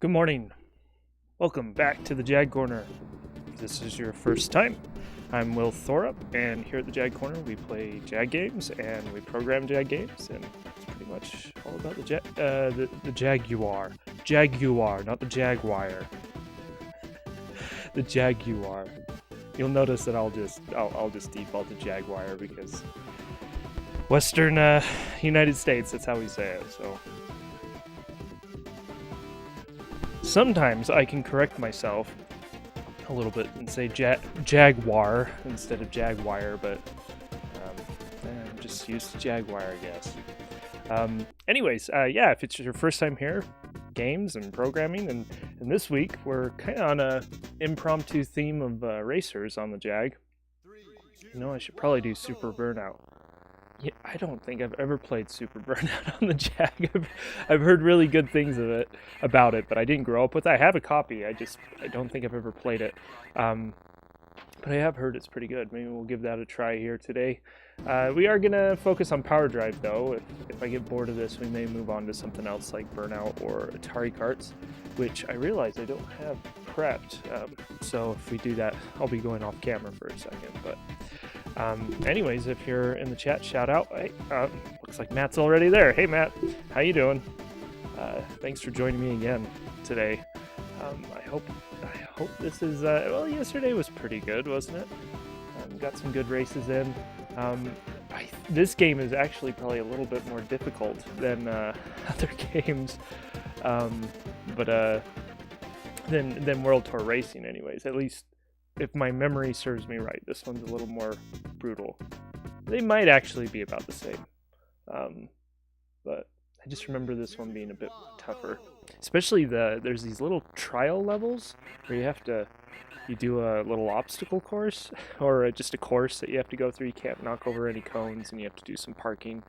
Good morning. Welcome back to the JagCorner. If this is your first time, I'm Will Thorup, and here at the JagCorner we play Jag games and we program Jag games, and it's pretty much all about the Jaguar. Jaguar, not the Jaguar. The Jaguar. You'll notice that I'll just default to Jaguar because Western United States, that's how we say it. So sometimes I can correct myself a little bit and say Jaguar instead of Jaguar, but I'm just used to Jaguar, I guess. Anyways, yeah, if it's your first time here, games and programming, and this week we're kind of on a impromptu theme of racers on the Jag. You know, I should probably do Super Burnout. Yeah, I don't think I've ever played Super Burnout on the Jag. I've heard really good things about it, but I didn't grow up with it. I have a copy. I don't think I've ever played it. But I have heard it's pretty good. Maybe we'll give that a try here today. We are going to focus on Power Drive, though. If I get bored of this, we may move on to something else like Burnout or Atari Karts, which I realize I don't have prepped. So if we do that, I'll be going off camera for a second. But anyways, if you're in the chat, shout out. Hey, looks like Matt's already there. Hey, Matt. How you doing? Thanks for joining me again today. I hope this is, well, yesterday was pretty good, wasn't it? Got some good races in. This game is actually probably a little bit more difficult than other games, but than World Tour Racing anyways. At least if my memory serves me right, this one's a little more brutal. They might actually be about the same, but I just remember this one being a bit tougher. Especially there's these little trial levels where you do a little obstacle course, or just a course that you have to go through. You can't knock over any cones, and you have to do some parking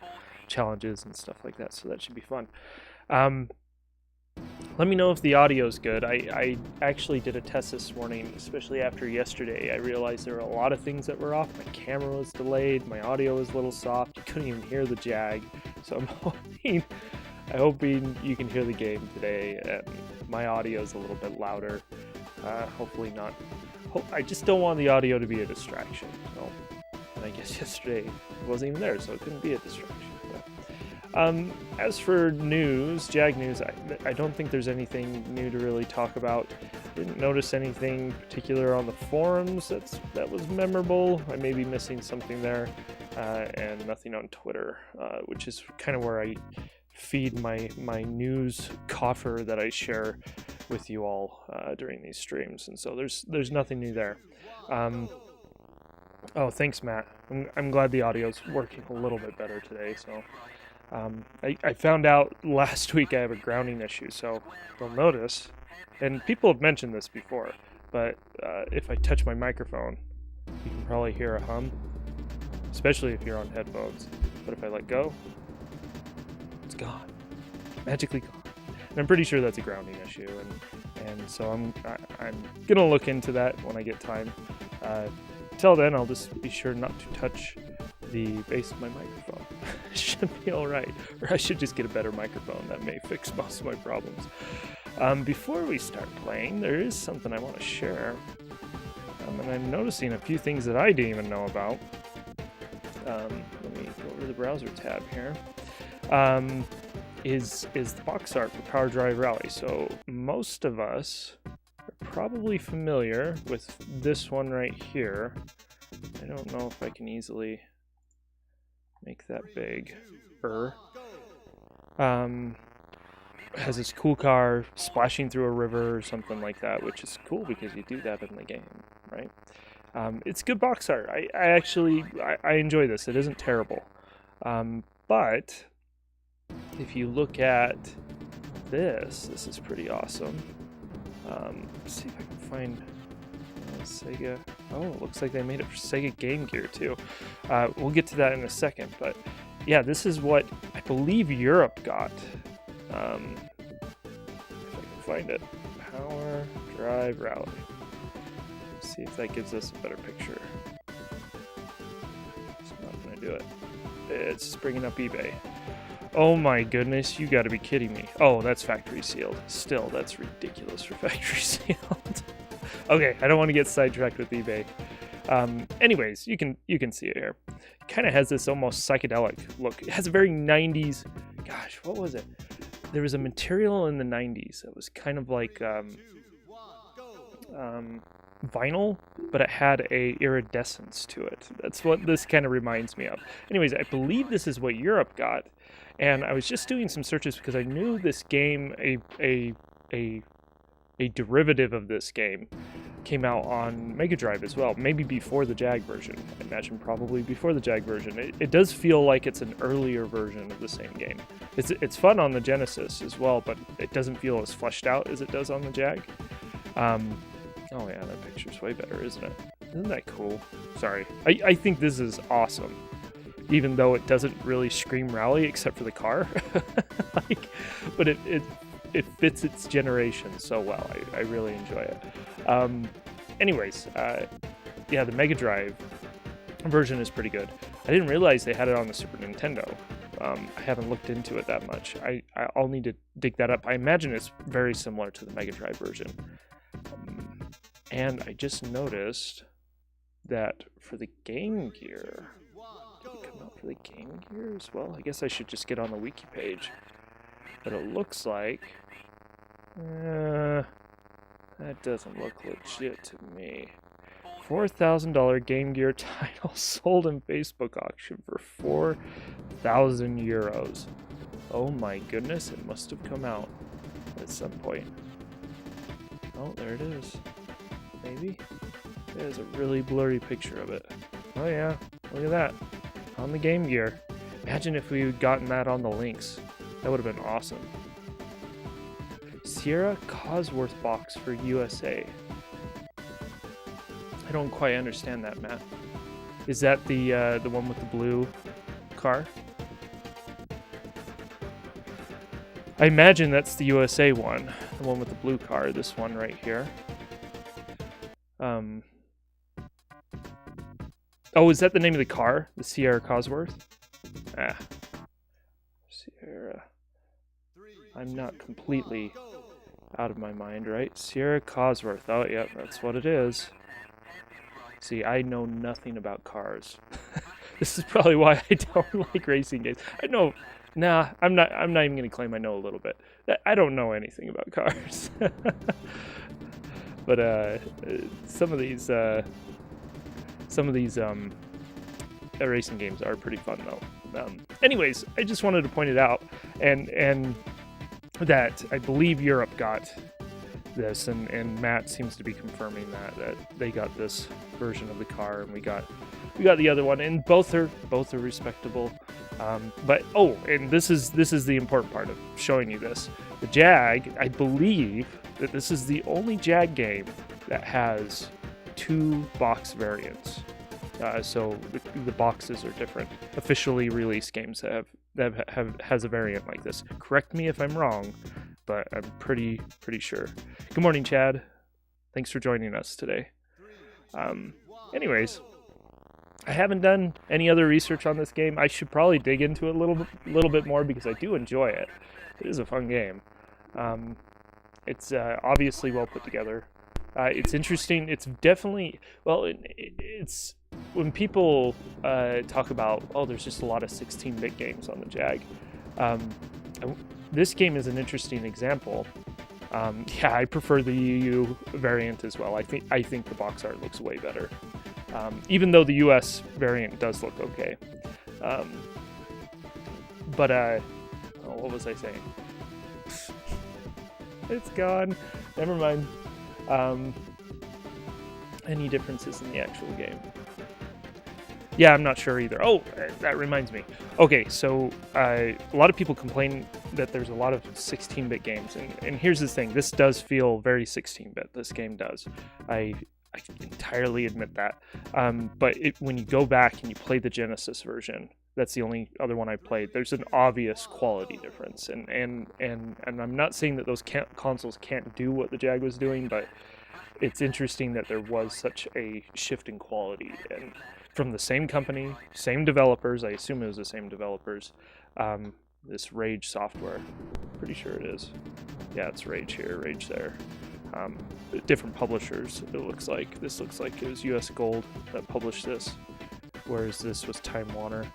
challenges and stuff like that, so that should be fun. Let me know if the audio's good. I actually did a test this morning, especially after yesterday. I realized there were a lot of things that were off. My camera was delayed, my audio was a little soft, you couldn't even hear the Jag, so I'm hoping you can hear the game today, and my audio is a little bit louder. Hopefully not. I just don't want the audio to be a distraction. So, and I guess yesterday it wasn't even there, so it couldn't be a distraction. But, as for news, Jag news, I don't think there's anything new to really talk about. Didn't notice anything particular on the forums that was memorable. I may be missing something there, and nothing on Twitter, which is kind of where I feed my news coffer that I share with you all during these streams, and so there's nothing new there. Oh, thanks, Matt. I'm glad the audio's working a little bit better today. So I found out last week I have a grounding issue, so you'll notice, and people have mentioned this before, but if I touch my microphone, you can probably hear a hum, especially if you're on headphones. But if I let go, it's gone, magically gone. And I'm pretty sure that's a grounding issue, and so I'm gonna look into that when I get time. Till then, I'll just be sure not to touch the base of my microphone. It should be all right, or I should just get a better microphone. That may fix most of my problems. Before we start playing, there is something I want to share, and I'm noticing a few things that I didn't even know about. Let me go over to the browser tab here. Is the box art for Power Drive Rally. So most of us are probably familiar with this one right here. I don't know if I can easily make that big. Has this cool car splashing through a river or something like that, which is cool because you do that in the game, right? It's good box art. I actually enjoy this. It isn't terrible. But if you look at this is pretty awesome. Let's see if I can find Sega. Oh, it looks like they made it for Sega Game Gear too. We'll get to that in a second, but yeah, this is what I believe Europe got. If I can find it. Power Drive Rally. Let's see if that gives us a better picture. It's not going to do it. It's just bringing up eBay. Oh my goodness, you gotta be kidding me. Oh, that's factory sealed. Still, that's ridiculous for factory sealed. Okay, I don't want to get sidetracked with eBay. Anyways, you can see it here. Kind of has this almost psychedelic look. It has a very 90s. Gosh, what was it? There was a material in the 90s that was kind of like vinyl, but it had a iridescence to it. That's what this kind of reminds me of. Anyways, I believe this is what Europe got, and I was just doing some searches because I knew this game, a derivative of this game, came out on Mega Drive as well, maybe before the Jag version. I imagine probably before the Jag version. It does feel like it's an earlier version of the same game. It's fun on the Genesis as well, but it doesn't feel as fleshed out as it does on the Jag. Oh yeah, that picture's way better, isn't it? Isn't that cool? Sorry. I think this is awesome, even though it doesn't really scream rally except for the car. But it fits its generation so well. I really enjoy it. Anyways, yeah, the Mega Drive version is pretty good. I didn't realize they had it on the Super Nintendo. I haven't looked into it that much. I'll need to dig that up. I imagine it's very similar to the Mega Drive version. And I just noticed that for the Game Gear, did it come out for the Game Gear as well? I guess I should just get on the wiki page. But it looks like that doesn't look legit to me. $4,000 Game Gear title sold in Facebook auction for 4,000 euros. Oh my goodness, it must have come out at some point. Oh, there it is. Maybe? There's a really blurry picture of it. Oh yeah, look at that. On the Game Gear. Imagine if we had gotten that on the Lynx. That would have been awesome. Sierra Cosworth box for USA. I don't quite understand that, Matt. Is that the one with the blue car? I imagine that's the USA one, the one with the blue car. This one right here. Oh, is that the name of the car? The Sierra Cosworth? Ah. Sierra. I'm not completely out of my mind, right? Sierra Cosworth. Oh, yep, that's what it is. See, I know nothing about cars. This is probably why I don't like racing games. I know, nah, I'm not even gonna claim I know a little bit. I don't know anything about cars. But some of these racing games are pretty fun though. Anyways, I just wanted to point it out, and that I believe Europe got this, and Matt seems to be confirming that they got this version of the car, and we got the other one, and both are respectable. But oh, and this is the important part of showing you this. The Jag, I believe that this is the only Jag game that has 2 box variants. So the boxes are different. Officially released games that has a variant like this. Correct me if I'm wrong, but I'm pretty sure. Good morning, Chad. Thanks for joining us today. Anyways, I haven't done any other research on this game. I should probably dig into it a little bit more because I do enjoy it. It is a fun game. It's obviously well put together. It's interesting. It's definitely, well, it's when people talk about, oh, there's just a lot of 16-bit games on the Jag. This game is an interesting example. Yeah, I prefer the EU variant as well. I think the box art looks way better, even though the US variant does look okay. But what was I saying? It's gone. Never mind. Any differences in the actual game? Yeah, I'm not sure either. Oh, that reminds me. Okay, so a lot of people complain that there's a lot of 16-bit games, and here's the thing. This does feel very 16-bit. This game does. I entirely admit that. But when you go back and you play the Genesis version, that's the only other one I played. There's an obvious quality difference, and I'm not saying that those consoles can't do what the Jag was doing, but it's interesting that there was such a shift in quality, and from the same company, same developers. I assume it was the same developers. this Rage software. Pretty sure it is. Yeah, it's Rage here, Rage there. Different publishers, it looks like. This looks like it was US Gold that published this, whereas this was Time Warner.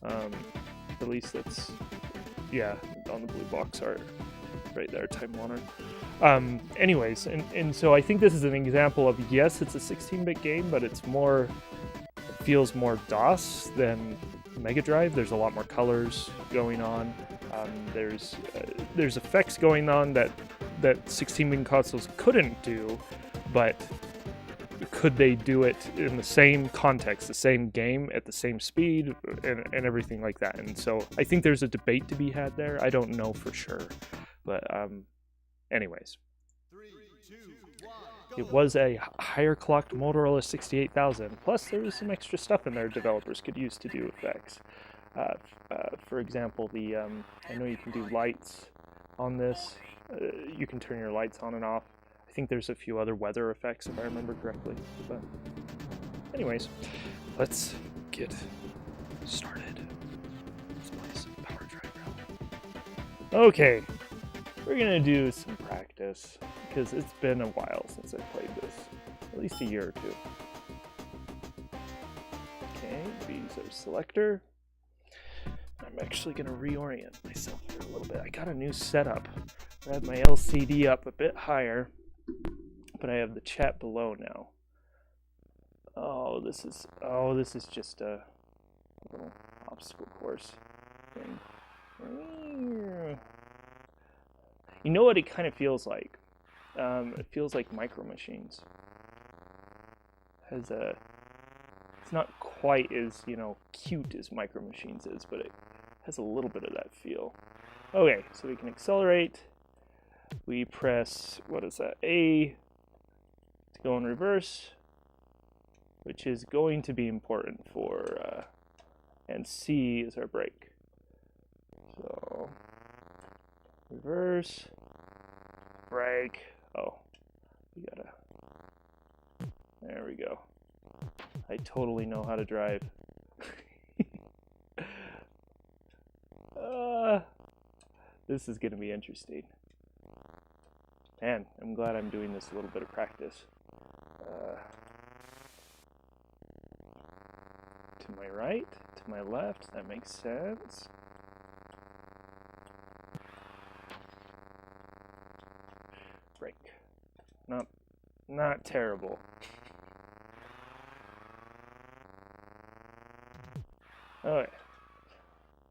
At least that's, yeah, on the blue box art right there, Time Warner. Anyways, and so I think this is an example of, yes, it's a 16-bit game, but it's more, it feels more DOS than Mega Drive. There's a lot more colors going on. There's effects going on that 16-bit consoles couldn't do, but could they do it in the same context, the same game, at the same speed, and everything like that? And so I think there's a debate to be had there. I don't know for sure, but anyways. 3, 2, 1, go. It was a higher clocked Motorola 68,000, plus there was some extra stuff in there developers could use to do effects. For example, I know you can do lights on this. You can turn your lights on and off. I think there's a few other weather effects if I remember correctly. But anyways, let's get started. Let's play some Power Drive Rally. Okay, we're gonna do some practice because it's been a while since I played this, at least a year or two. Okay, B's our selector. I'm actually going to reorient myself here a little bit. I got a new setup. I have my LCD up a bit higher, but I have the chat below now. Oh, this is just a little obstacle course thing. You know what it kind of feels like? It feels like Micro Machines. It's not quite as, cute as Micro Machines is, but it has a little bit of that feel. Okay, so we can accelerate. We press, what is that, A to go in reverse, which is going to be important for, and C is our brake. So, reverse, brake, oh, there we go. I totally know how to drive. This is going to be interesting. Man, I'm glad I'm doing this a little bit of practice. To my right, to my left, that makes sense. Brake. Not terrible. Alright,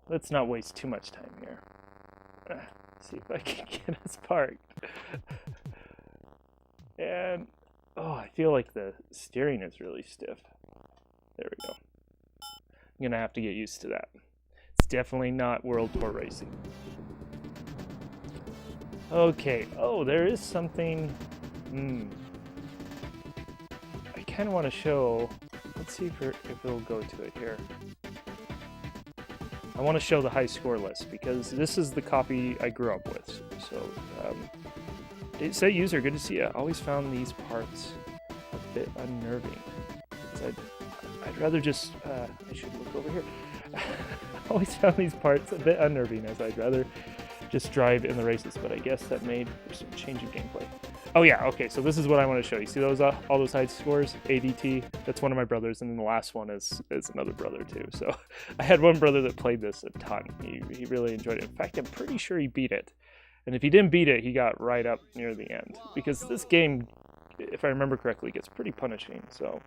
let's not waste too much time here. See if I can get us parked. And, I feel like the steering is really stiff. There we go. I'm gonna have to get used to that. It's definitely not World Tour racing. Okay, there is something. I kind of want to show. Let's see if it'll go to it here. I want to show the high score list because this is the copy I grew up with. So, say user, good to see you. I always found these parts a bit unnerving. I'd rather just, I should look over here. I always found these parts a bit unnerving as I'd rather just drive in the races, but I guess that made for some change of gameplay. Oh yeah, okay, so this is what I want to show you. See those, all those high scores? ADT, that's one of my brothers, and then the last one is another brother too. So I had one brother that played this a ton. He really enjoyed it. In fact, I'm pretty sure he beat it. And if he didn't beat it, he got right up near the end. Because this game, if I remember correctly, gets pretty punishing. So,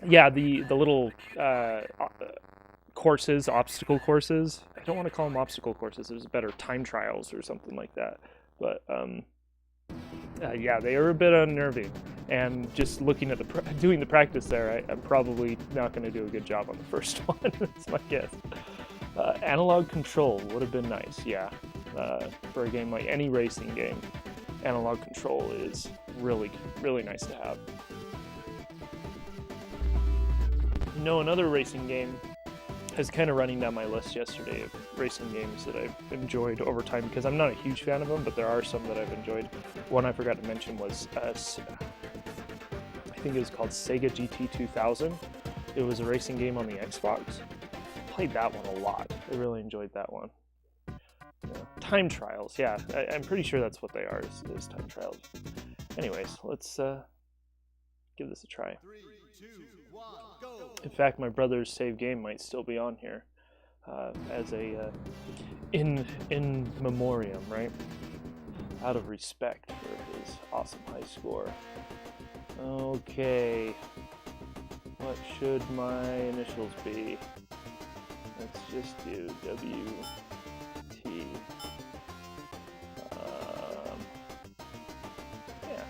yeah, the little courses, obstacle courses. I don't want to call them obstacle courses. There's better time trials or something like that. But yeah, they are a bit unnerving. And just looking at doing the practice there, I'm probably not going to do a good job on the first one. That's my guess. Analog control would have been nice, yeah. For a game like any racing game, analog control is really, really nice to have. Another racing game is kind of running down my list yesterday of racing games that I've enjoyed over time, because I'm not a huge fan of them, but there are some that I've enjoyed. One I forgot to mention was, I think it was called Sega GT 2000. It was a racing game on the Xbox. played that one a lot. I really enjoyed that one. Yeah. Time trials, yeah. I'm pretty sure that's what they are, is time trials. Anyways, let's give this a try. 3, 2, 1, go. In fact, my brother's save game might still be on here as a in memoriam, right? Out of respect for his awesome high score. Okay, what should my initials be? Let's just do WT. Yeah,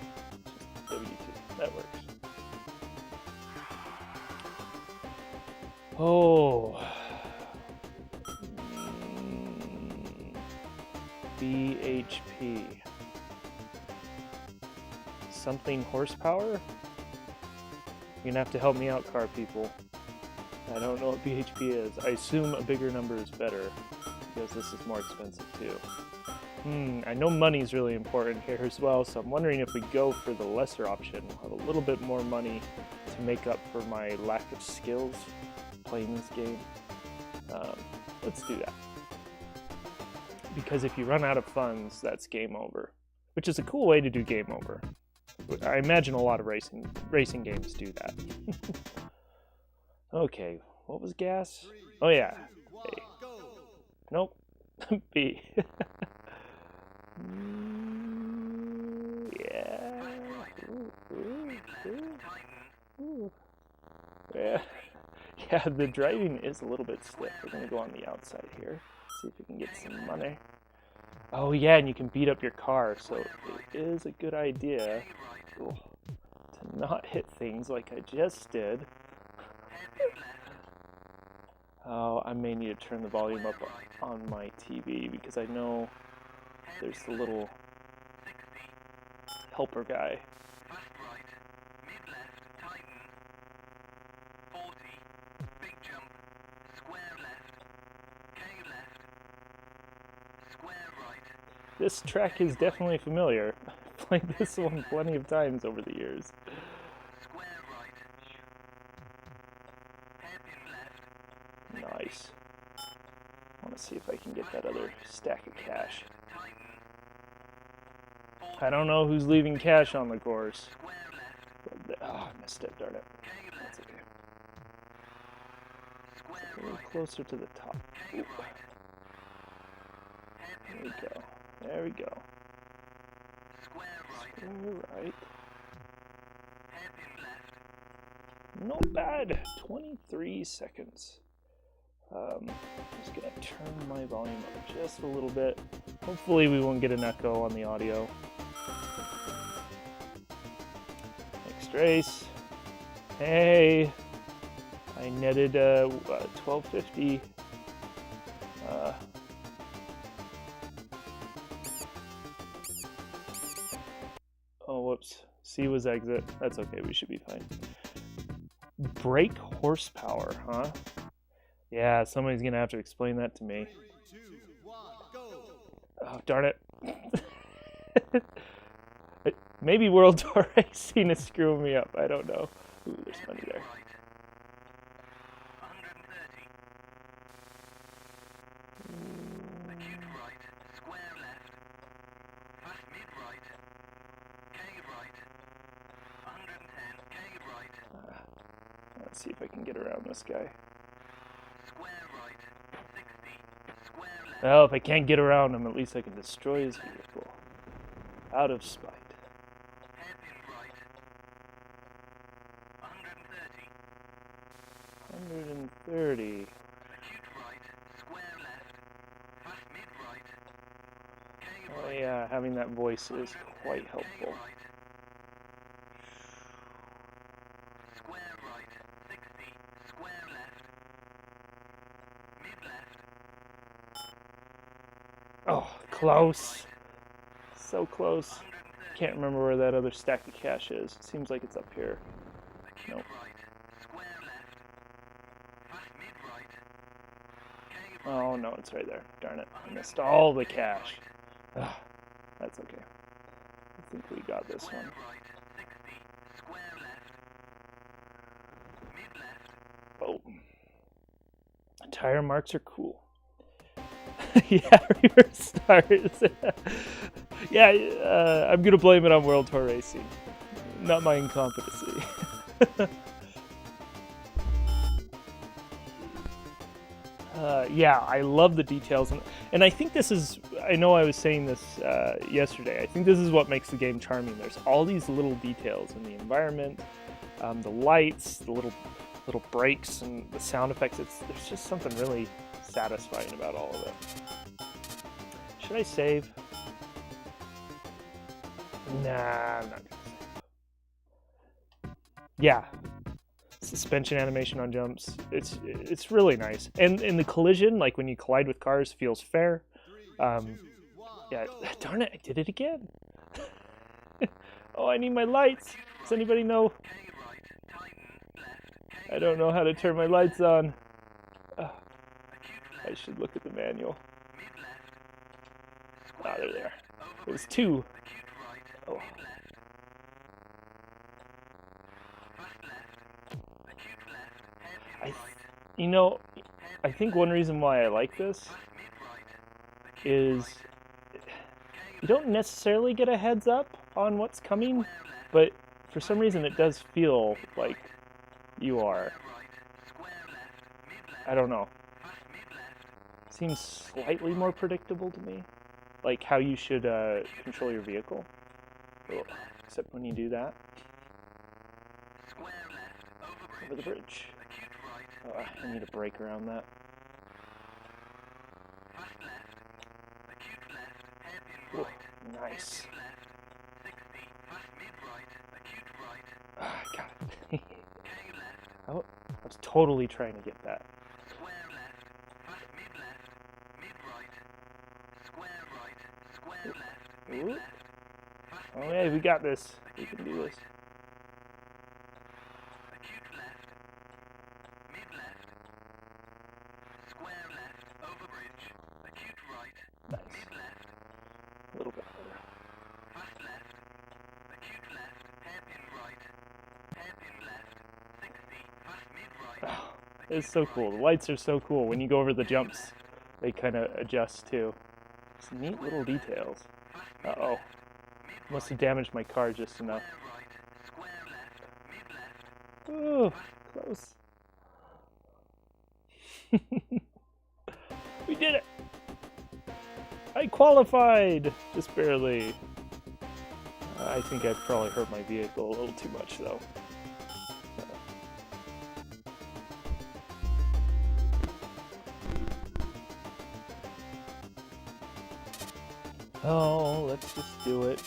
just WT. That works. Oh. BHP. Something horsepower? You're gonna have to help me out, car people. I don't know what BHP is. I assume a bigger number is better, because this is more expensive too. I know money's really important here as well, so I'm wondering if we go for the lesser option, we'll have a little bit more money to make up for my lack of skills playing this game. Let's do that. Because if you run out of funds, that's game over. Which is a cool way to do game over. I imagine a lot of racing games do that. Okay, what was gas? Oh yeah, A. Nope, B. Yeah. Ooh. Yeah, the driving is a little bit stiff. We're gonna go on the outside here. See if we can get some money. Oh yeah, and you can beat up your car, so it is a good idea to not hit things like I just did. Oh, I may need to turn the volume up on my TV because I know there's the little helper guy. This track is definitely familiar. I've played this one plenty of times over the years. Nice. I want to see if I can get that other stack of cash. I don't know who's leaving cash on the course. Oh, I missed it, darn it. That's okay. A little closer to the top. Ooh. There we go. There we go. Square right. Not bad. 23 seconds. I'm just gonna turn my volume up just a little bit. Hopefully we won't get an echo on the audio. Next race. Hey! I netted 1250. Oh, whoops. C was exit. That's okay, we should be fine. Brake horsepower, huh? Yeah, somebody's gonna have to explain that to me. 3, 2, 1, go. Oh, darn it. Maybe World Tour Racing is screwing me up. I don't know. Ooh, there's money there. Let's see if I can get around this guy. Well, if I can't get around him, at least I can destroy his vehicle. Out of spite. 130. Oh yeah, having that voice is quite helpful. Oh, close. So close. Can't remember where that other stack of cash is. Seems like it's up here. Nope. Oh no, it's right there. Darn it. I missed all the cash. Ugh, that's okay. I think we got this one. Oh. Tire marks are cool. Yeah, reverse stars. Yeah, I'm gonna blame it on World Tour Racing, not my incompetency. Yeah, I love the details, and I think this is, I know I was saying this yesterday, I think this is what makes the game charming. There's all these little details in the environment, the lights, the little breaks, and the sound effects. There's just something really satisfying about all of it. Should I save? Nah, I'm not gonna save. Yeah. Suspension animation on jumps, it's really nice, and the collision, like when you collide with cars, feels fair. Yeah, darn it, I did it again. Oh, I need my lights. Does anybody know? I don't know how to turn my lights on. I should look at the manual. Ah, they're there. It was 2. Oh. I think one reason why I like this is you don't necessarily get a heads up on what's coming, but for some reason it does feel like you are. I don't know. Seems slightly more predictable to me, like how you should control your vehicle. Oh, except when you do that. Over the bridge. Oh, I need a brake around that. Ooh, nice. I got it. I was totally trying to get that. Ooh. Oh yeah, we got this. We can do this. Nice. A little bit better. Oh, it's so cool. The lights are so cool. When you go over the jumps, they kind of adjust too. Some neat little details. Uh-oh. Must have damaged my car just enough. Oh, close. We did it! I qualified! Just barely. I think I probably hurt my vehicle a little too much, though. Oh, let's just do it.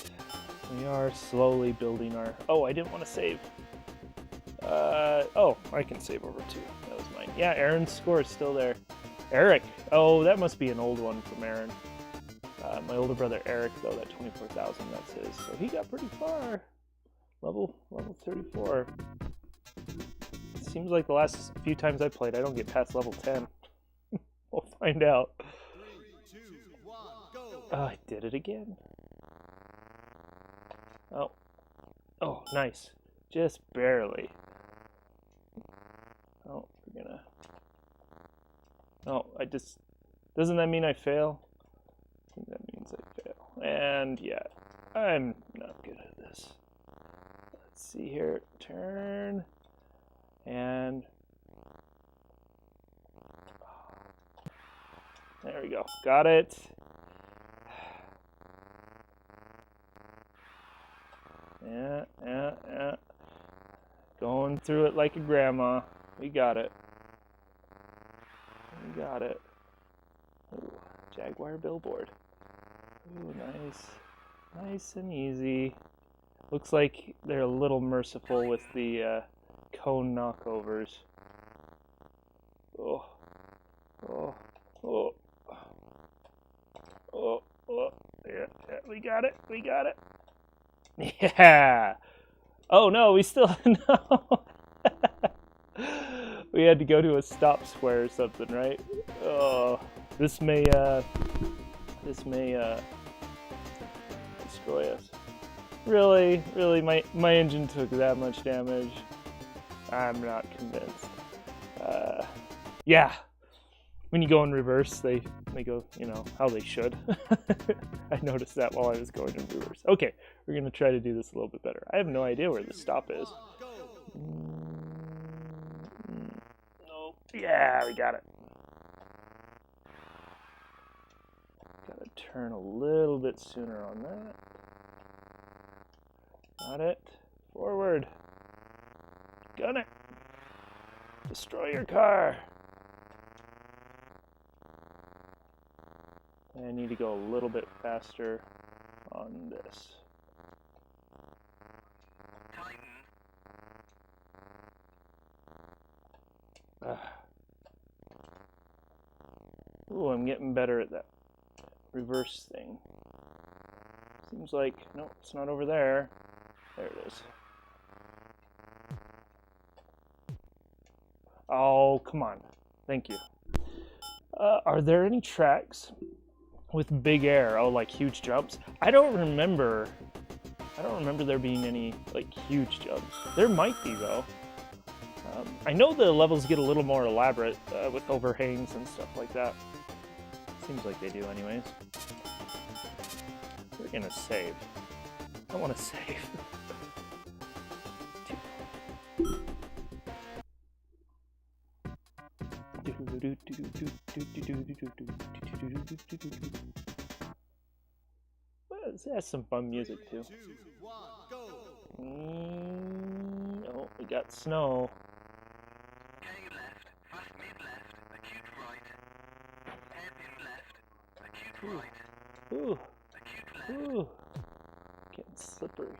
We are slowly building our... Oh, I didn't want to save. Oh, I can save over 2. That was mine. Yeah, Aaron's score is still there. Eric. Oh, that must be an old one from Aaron. My older brother Eric, though, that 24,000, that's his. So he got pretty far. Level 34. Seems like the last few times I played, I don't get past level 10. We'll find out. 3, 2, 1, go! Oh, I did it again. Oh. Oh, nice. Just barely. Oh, we're gonna... Oh, I just... Doesn't that mean I fail? I think that means I fail. And yeah, I'm not good at this. Let's see here. Turn. And... There we go. Got it. Yeah. Going through it like a grandma. We got it. We got it. Ooh, Jaguar billboard. Ooh, nice. Nice and easy. Looks like they're a little merciful with the cone knockovers. Oh. Oh. Oh. Oh. Oh. Yeah, we got it. We got it. Yeah. Oh no, we still no. We had to go to a stop square or something, right? Oh, this may destroy us. Really, my engine took that much damage. I'm not convinced. Yeah. when you go in reverse, they go, you know, how they should. I noticed that while I was going in reverse. Okay, we're gonna try to do this a little bit better. I have no idea where the stop is. No. Yeah, we got it. Gotta turn a little bit sooner on that. Got it. Forward. Gun it. Destroy your car. I need to go a little bit faster on this. Ooh, I'm getting better at that reverse thing. Seems like, no, it's not over there. There it is. Oh, come on. Thank you. Are there any tracks with big air? Oh, like huge jumps? I don't remember there being any like huge jumps. There might be though. I know the levels get a little more elaborate with overhangs and stuff like that. Seems like they do anyways. We're gonna save. I want to save. Well, it has some fun music too. 3, 2, 1, go. Oh, we got snow. Ooh. Ooh. Getting slippery.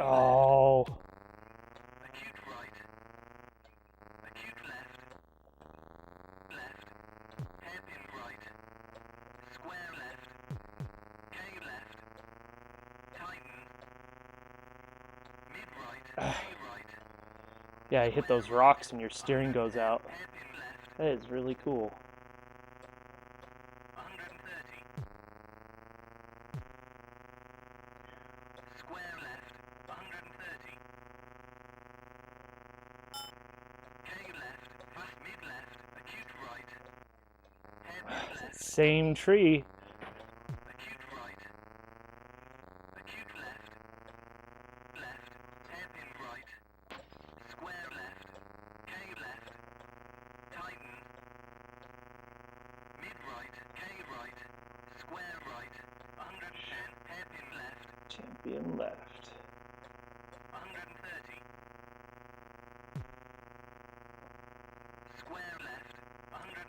Oh. Yeah, you hit those rocks and your steering goes out. That is really cool. Same tree. Champion left.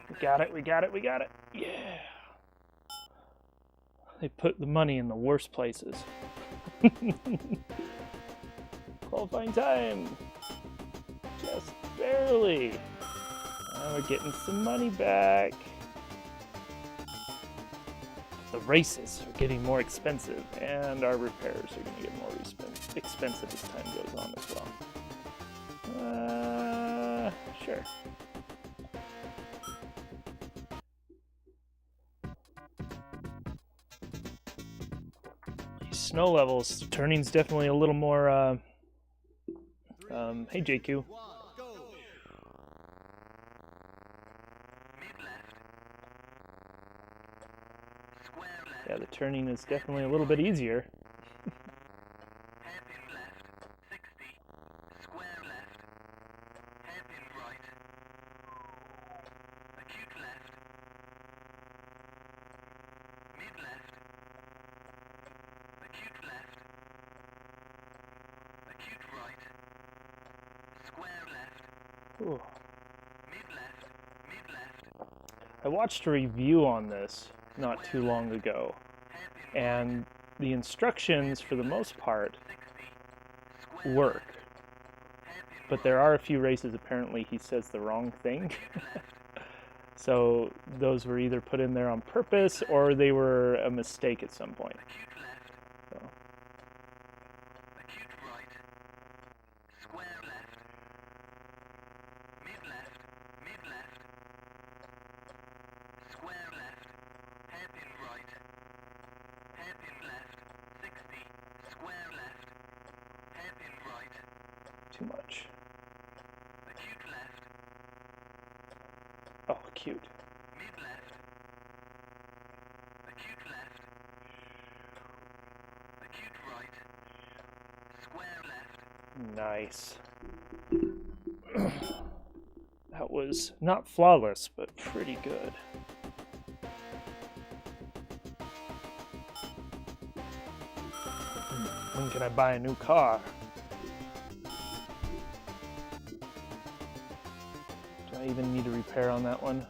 We got it, we got it, we got it. Yeah. They put the money in the worst places. Qualifying time. Just barely. Now we're getting some money back. The races are getting more expensive, and our repairs are going to get more expensive as time goes on as well. Sure. These snow levels, turning's definitely a little more, hey JQ. Yeah, the turning is definitely a little bit easier. Ooh. I watched a review on this not too long ago, and the instructions for the most part work, but there are a few races apparently he says the wrong thing. So those were either put in there on purpose or they were a mistake at some point. Acute left. So, Acute right. Square left. Mid left. Mid left. Square left. Hairpin right. Hairpin left. 60. Square left. Hairpin right. too much. Acute left. Oh, cute. Mid left. Acute left. Acute right. Square left. Nice. That was not flawless, but pretty good. When can I buy a new car? Do I even need a repair on that one?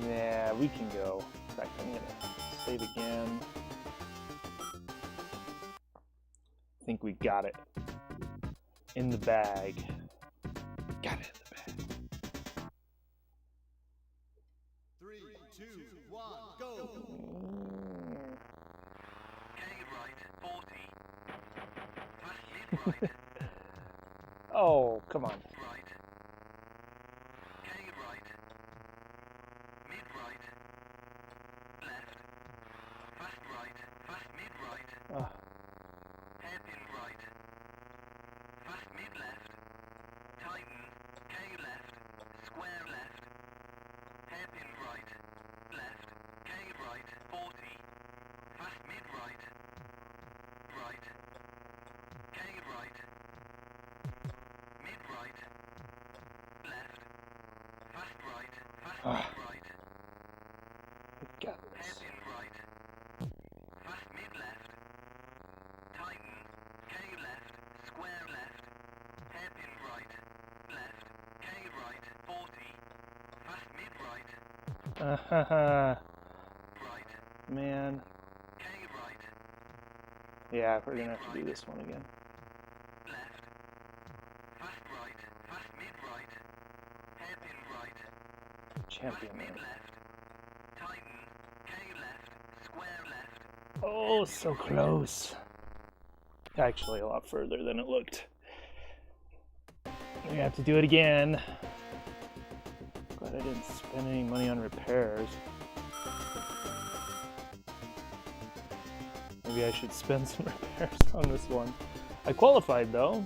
Nah, we can go. In fact, I'm gonna save again. I think we got it. In the bag. Got it in the bag. 3, 2, 1, go. K right. 40. Fast mid right. Oh, come on. Right. K right. Mid right. Left. Fast right. Fast mid right. Oh, Hairpin right. Fast mid left. Tighten. K left. Square left. Hairpin right. Left. K right. 40. Fast mid right. Right. K right. Mid right. Left. Fast right. Fast mid right. I got this. Hairpin right. Fast mid left. Tighten. K left. Square left. Hairpin right. Left. K right. 40. Fast mid right. Right. Man. K right. Yeah, we're gonna have to do this one again. Left. Fast right. Fast mid right. Hairpin right. Champion, Fast man. mid left. Tighten. K left. Square left. Oh, so close. Actually, a lot further than it looked. We have to do it again. Glad I didn't spend any money on repairs. Maybe I should spend some repairs on this one. I qualified though,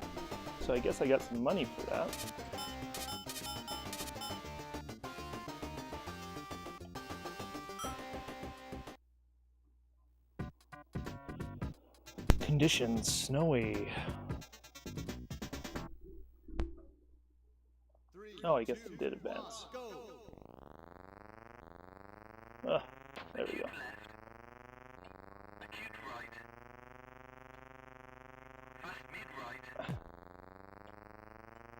so I guess I got some money for that. Conditions snowy. 3, Oh, I guess it 2, did advance. 1, go. Ah, there we go. Left. Acute right. Fast mid right.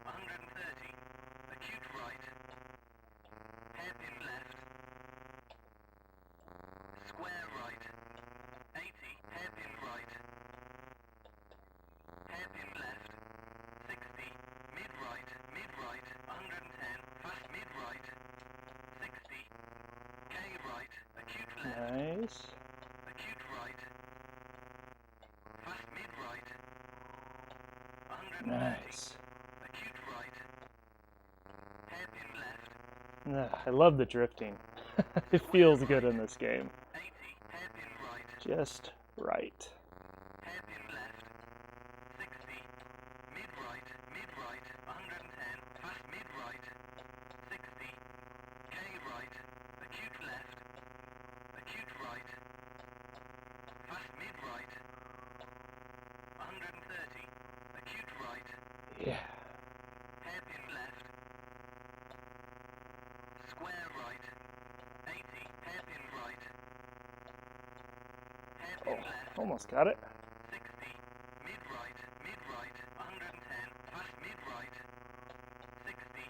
130. Acute right. Hairpin left. Square right. 80. Hairpin right. Hairpin left. 60. Mid right. Mid right. 110. Fast mid right. 60. K right. Acute left. Nice. Acute right. Fast mid right. 130. Nice. Acute right. Hairpin left. I love the drifting. It feels good in this game. 80. Hairpin right. Just right. Hairpin left. 60. Mid right. Mid right. 110. Fast mid right. 60. K right. Acute left. Acute right. Fast mid right. 130. Acute right. Yeah. Hairpin left. Square right. 80. Hairpin right. Hairpin Oh, left. almost got it. 60. Mid right. Mid right. 110. Fast mid right. 60.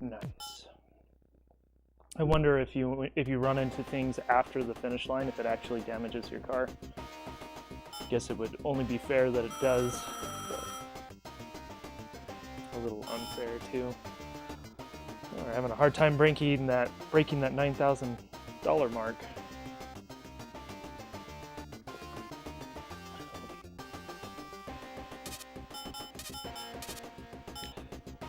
Nice. I wonder if you run into things after the finish line, if it actually damages your car. I guess it would only be fair that it does, but a little unfair too. We're having a hard time breaking that $9,000 mark.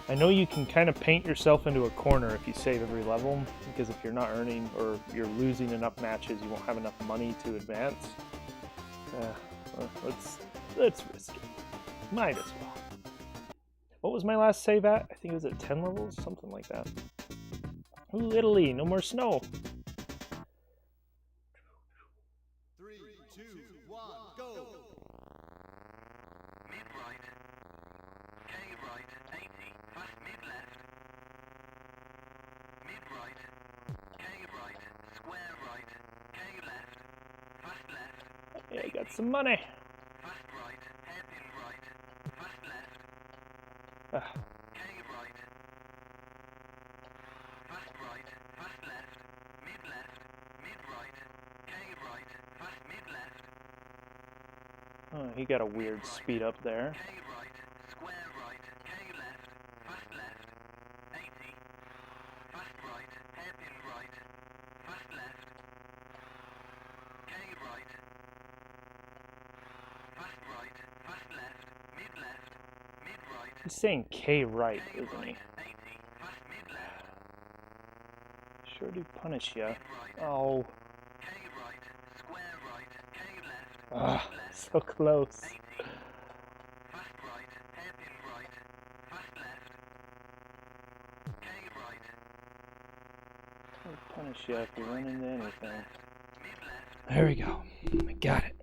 I know you can kind of paint yourself into a corner if you save every level, because if you're not earning or you're losing enough matches, you won't have enough money to advance. Let's risk it. Might as well. What was my last save at? I think it was at 10 levels, something like that. Ooh, Italy, no more snow. 3, 2, 1, go! Mid right. K right, 80. Fast mid left. Mid right. K right. Square right. K left. Fast left. Yeah, I got some money. Fast right. Hairpin right. Fast left. Ah, K right. Fast right. Fast left. Mid left. Mid right. K right. Fast mid left. oh, he got a weird speed up there. K right. Square right. K left. Fast left. 80. Fast right. Hairpin right. Fast left. K right. Fast right. Fast left. Mid left. Mid right. He's saying K right, K isn't he? right. 80. Fast mid left. Sure do punish ya. Mid right. Oh, K right. Square right. K left. ah, Left. so close. 80. Fast right. Hairpin right. Fast left. K right. I'll punish ya if you run into anything. Mid left. There we go. I got it.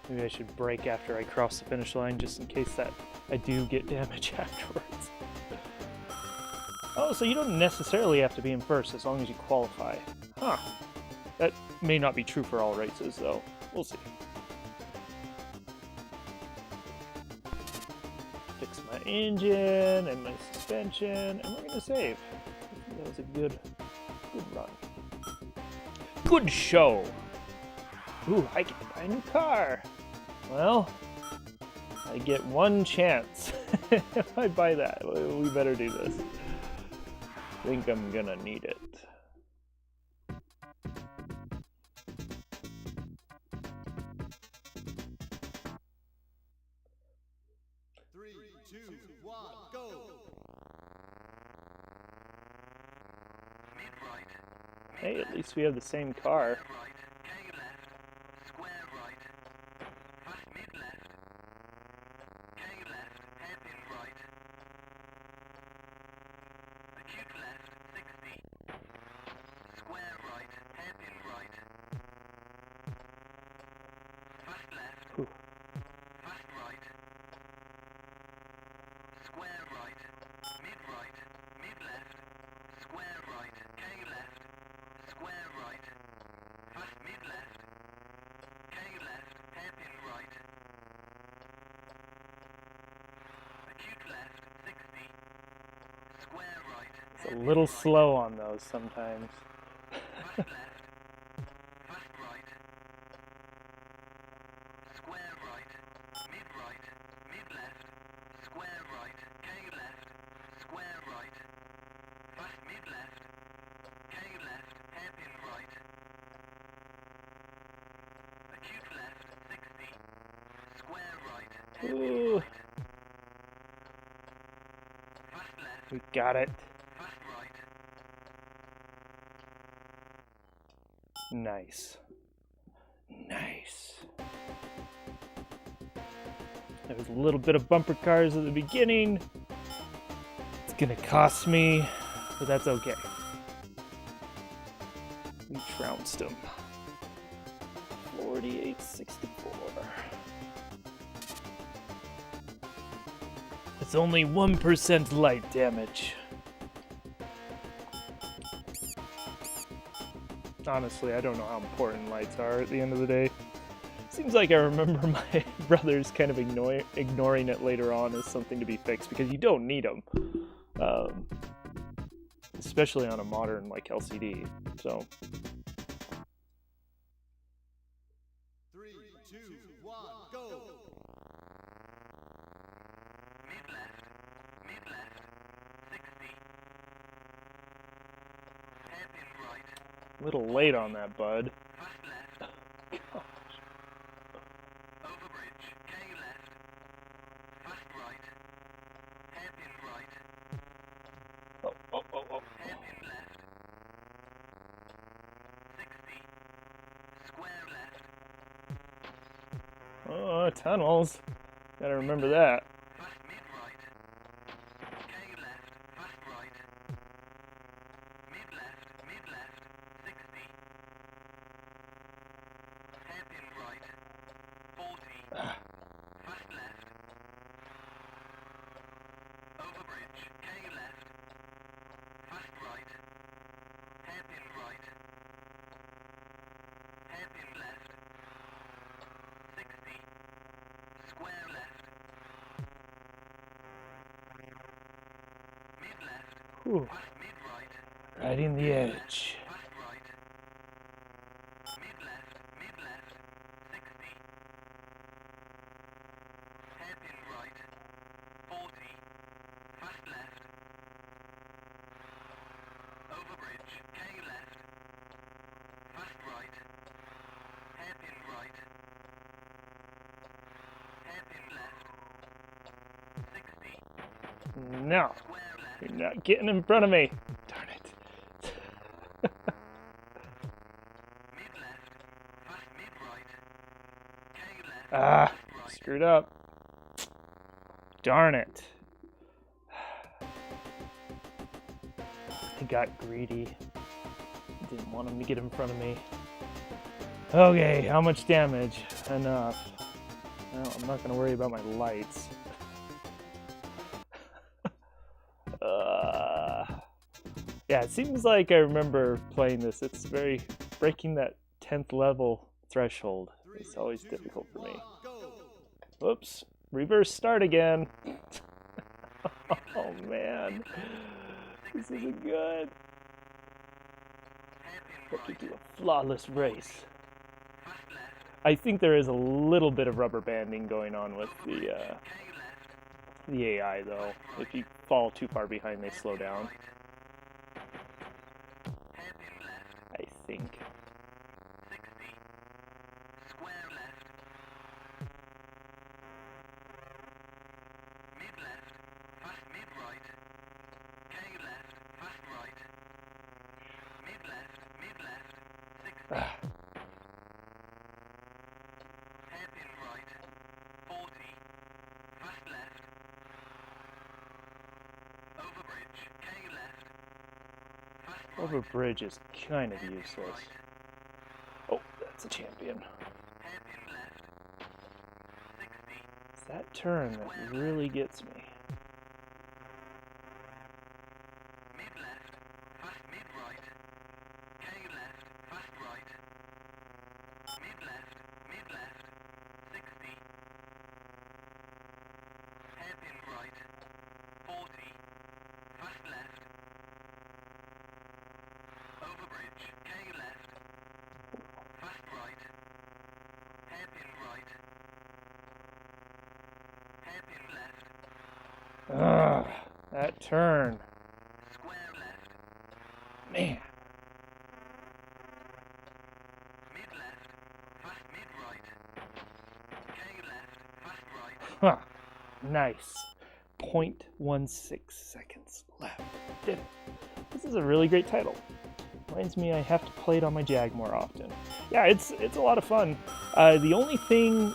Maybe I should break after I cross the finish line just in case that I do get damage afterwards. Oh, so you don't necessarily have to be in first as long as you qualify. Huh. That may not be true for all races, though. We'll see. Fix my engine and my suspension, and we're gonna save. That was a good run. Good show. Ooh, I get to buy a new car. Well, I get one chance. If I buy that, we better do this. I think I'm gonna need it. Three, two, one, go! Mid right. Hey, at least we have the same car. Right. K left. Square right. Fast mid left. K left. Hairpin right. Acute left. 60. Square right. Hairpin right. Fast left. Whew. Fast right. Square right. Mid right. Mid left. Square right. K left. Square right. Fast mid left. K left. Hairpin right. Acute left. 60. Square right. It's a little slow on those sometimes. Fast left. Fast right. Square right. Mid right. Mid left. Square right. K left. Square right. Fast mid left. K left. Hairpin right. Acute left. 60. Square right. Hairpin Ooh, right. Fast left. we got it. Fast right. Nice. Nice. There was a little bit of bumper cars at the beginning. It's gonna cost me, but that's okay. We trounced him. 48.64. It's only 1% light damage. Honestly, I don't know how important lights are at the end of the day. Seems like I remember my brothers kind of ignoring it later on as something to be fixed because you don't need them. Especially on a modern like LCD. So 3, 2, 1, go! Mid left. Mid left. 60. Hairpin right. A little late on that, bud. Fast left. Over bridge. K left. Fast right. Hairpin right. Oh, oh, oh, oh. Hairpin left. 60. Square left. Oh, tunnels. Gotta remember that. Fast mid right. K left. Fast right. Mid left. 60. Hairpin right. 40. Fast left. Over bridge. K left. Fast right. Hairpin right. Hairpin left. 60. Square left. Mid left. Whew. Fast mid right. Right in the edge. Fast right. Mid left. 60. Hairpin right. 40. Fast left. Over bridge. K left. Fast right. Hairpin right. Hairpin left. 60. No, Square left. you're not getting in front of me. Darn it. Mid left. Fast mid right. K left. Ah, Fast right. screwed up. Darn it. I got greedy. Didn't want him to get in front of me. Okay, how much damage? Enough. Well, I'm not gonna worry about my lights. Yeah, it seems like I remember playing this. It's very breaking that 10th level threshold. It's always difficult for me. Whoops. Reverse start again. Oh man. This isn't good. Have to do a flawless race. I think there is a little bit of rubber banding going on with the AI though. If you fall too far behind, they slow down. I think. 60. Square left. Mid left. Fast mid right. K left. Fast right. Mid left. 60. Hairpin right. 40. Fast left. Over bridge. K left. Fast right. Over bridge is kind of Hairpin useless. right. Oh, that's a champion. Hairpin left. 60. It's that turn that really gets me. Mid left. Fast mid right. K left. Fast right. Mid left. 60. Hairpin right. 40. Fast left. Over bridge. K left. Fast right. Hairpin right. Hairpin left. Ugh, that turn. Square left. Man. Mid left. Fast mid right. K left. Fast right. Huh. Nice. 0.16 seconds left. Did it. This is a really great title. Reminds me I have to play it on my Jag more often. Yeah, it's a lot of fun. The only thing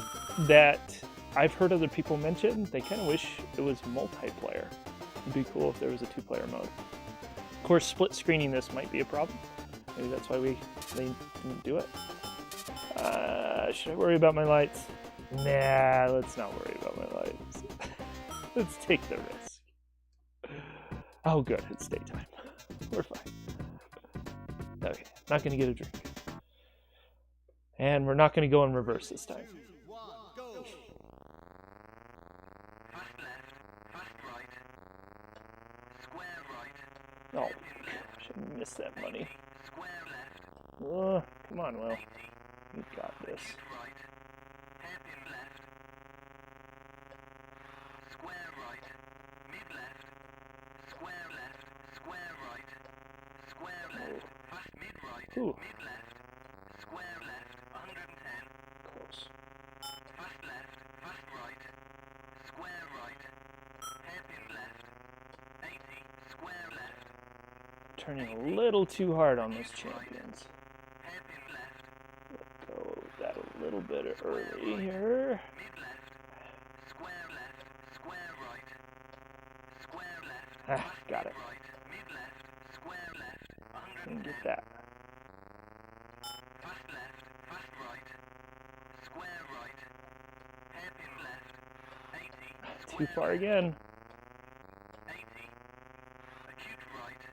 that I've heard other people mention, they kind of wish it was multiplayer. It'd be cool if there was a 2-player mode. Of course, split screening this might be a problem. Maybe that's why they didn't do it. Should I worry about my lights? Nah, let's not worry about my lights. Let's take the risk. Oh good, it's daytime. We're fine. Okay, not gonna get a drink. And we're not gonna go in reverse this time. 2, 1, go. Fast left. Fast right. Square right. Oh, Hairpin left. gosh, I missed that money. 80. Square left. Come on, Will. 80. You got this. Mid right. Hairpin left. Square right. Mid left. Square Ooh, mid left, square left, 110. close. Fast left, fast right, square right, hairpin left, 80, square left, Turning a little too hard on those champions. hairpin left, Let go of that a little bit early here. mid left, square left, square right, square left, Ah, got it. right, mid left, square left, Didn't 110. get that. Fast left, fast right, square right, hairpin left, 80, Too far again. 80, acute right,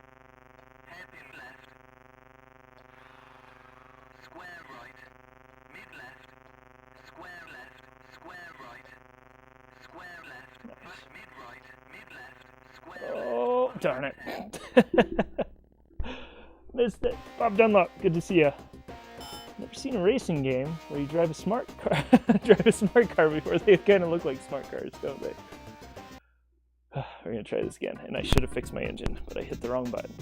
hairpin left, square right, mid left, square left, square right, square left, fast mid right, mid left, square Oh, darn it. Missed it. Bob Dunlop, good to see ya. Never seen a racing game where you drive a smart car. Drive a smart car before. They kind of look like smart cars, don't they? We're gonna try this again, and I should have fixed my engine, but I hit the wrong button.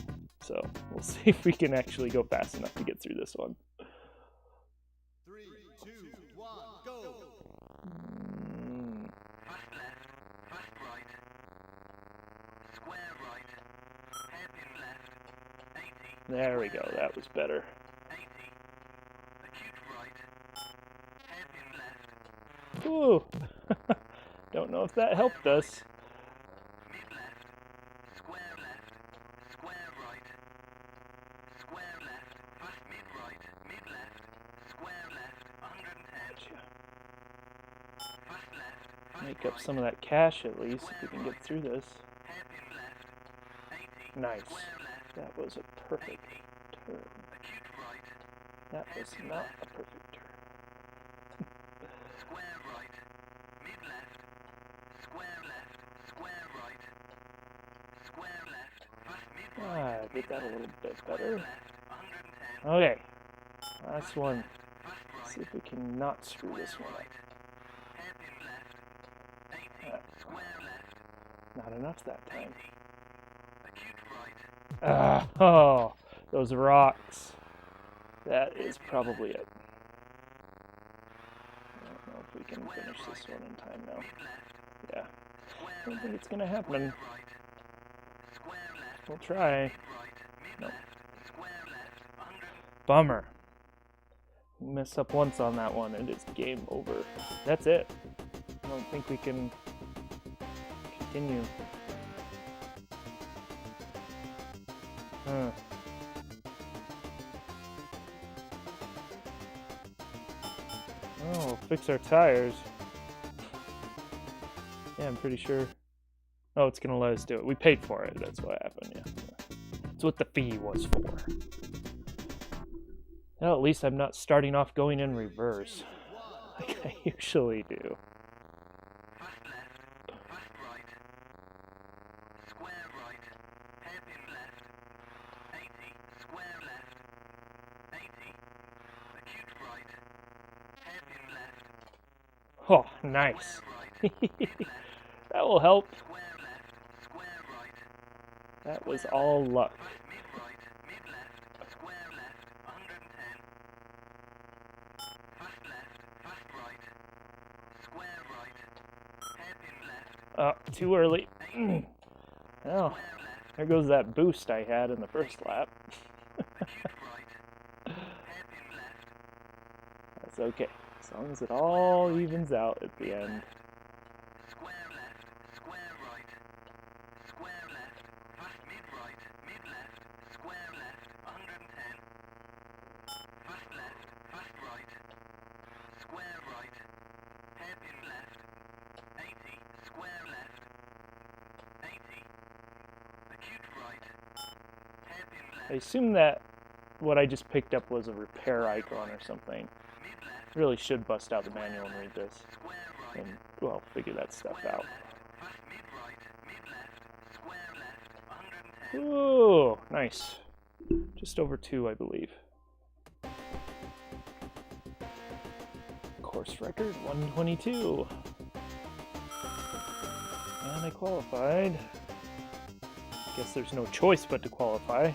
So we'll see if we can actually go fast enough to get through this one. 3, 2, 1, go! fast left, fast right, square right, hairpin left, 80, There we go. That was better. 80, acute right, hairpin left, Ooh. Don't know if that helped us. mid left, square left, square right, square left, fast mid right, mid left, square left, 110, fast left, fast Make up right, some of that cash at least if we can get through this. hairpin left, 80, Nice. square left, That was a perfect 80, turn. acute right, That was not a perfect turn. square right, mid left, square left, square right, square left, fast mid right, Ah, get that a little bit better. left, 110, Okay. Last one. left, fast right, See if we can not screw this one up. right, hairpin left, 80, square left, Not enough that 80, time. acute right, Ah, oh, those rocks. That is probably it. I don't know if we can finish this one in time now. mid left, Yeah. square I don't think left, it's gonna happen. right, square left, We'll try. mid right, mid Nope. left, square left, 100, Bummer. Mess up once on that one and it's game over. That's it. I don't think we can continue. Huh. Oh, fix our tires. Yeah, I'm pretty sure. Oh, it's gonna let us do it. We paid for it. That's what happened. Yeah, that's what the fee was for. Well, at least I'm not starting off going in reverse, like I usually do. fast left, fast right, square right, hairpin left, 80, square left, 80, acute right, hairpin left, Oh, nice. right, That will help. square left, square right, That was all luck. fast mid right, mid left, square left, 110, fast left, fast right, square right, hairpin left, Too early. 80, Oh, square left, there goes that boost I had in the first lap. acute right, hairpin left, That's okay, as long as it all evens out at the end. square left, square right, square left, fast mid right, mid left, square left, 110, fast left, fast right, square right, hairpin left, 80, square left, 80, acute right, hairpin I left, assume that what I just picked up was a repair icon or something. mid left, Really should bust out the manual and read this. square right, And, well, figure that stuff square out. left, fast mid right, mid left, square left, 110, Ooh, nice. Just over 2, I believe. Course record, 122. And I qualified. Guess there's no choice but to qualify.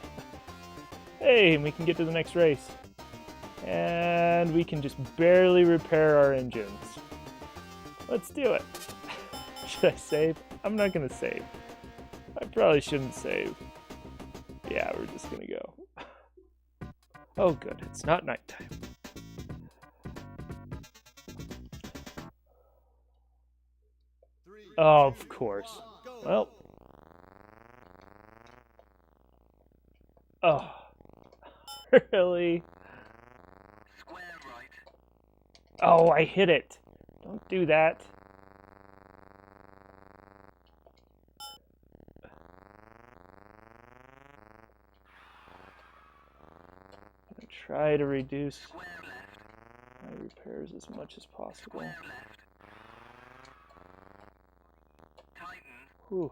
Hey, and we can get to the next race. And we can just barely repair our engines. Let's do it. Should I save? I'm not gonna save. I probably shouldn't save. Yeah, we're just gonna go. Oh good, it's not nighttime. Oh, of course. Well. Oh. Really? Square right. Oh, I hit it. Don't do that. I'm gonna try to reduce Square left. my repairs as much as possible. Square left. Tighten. Whew.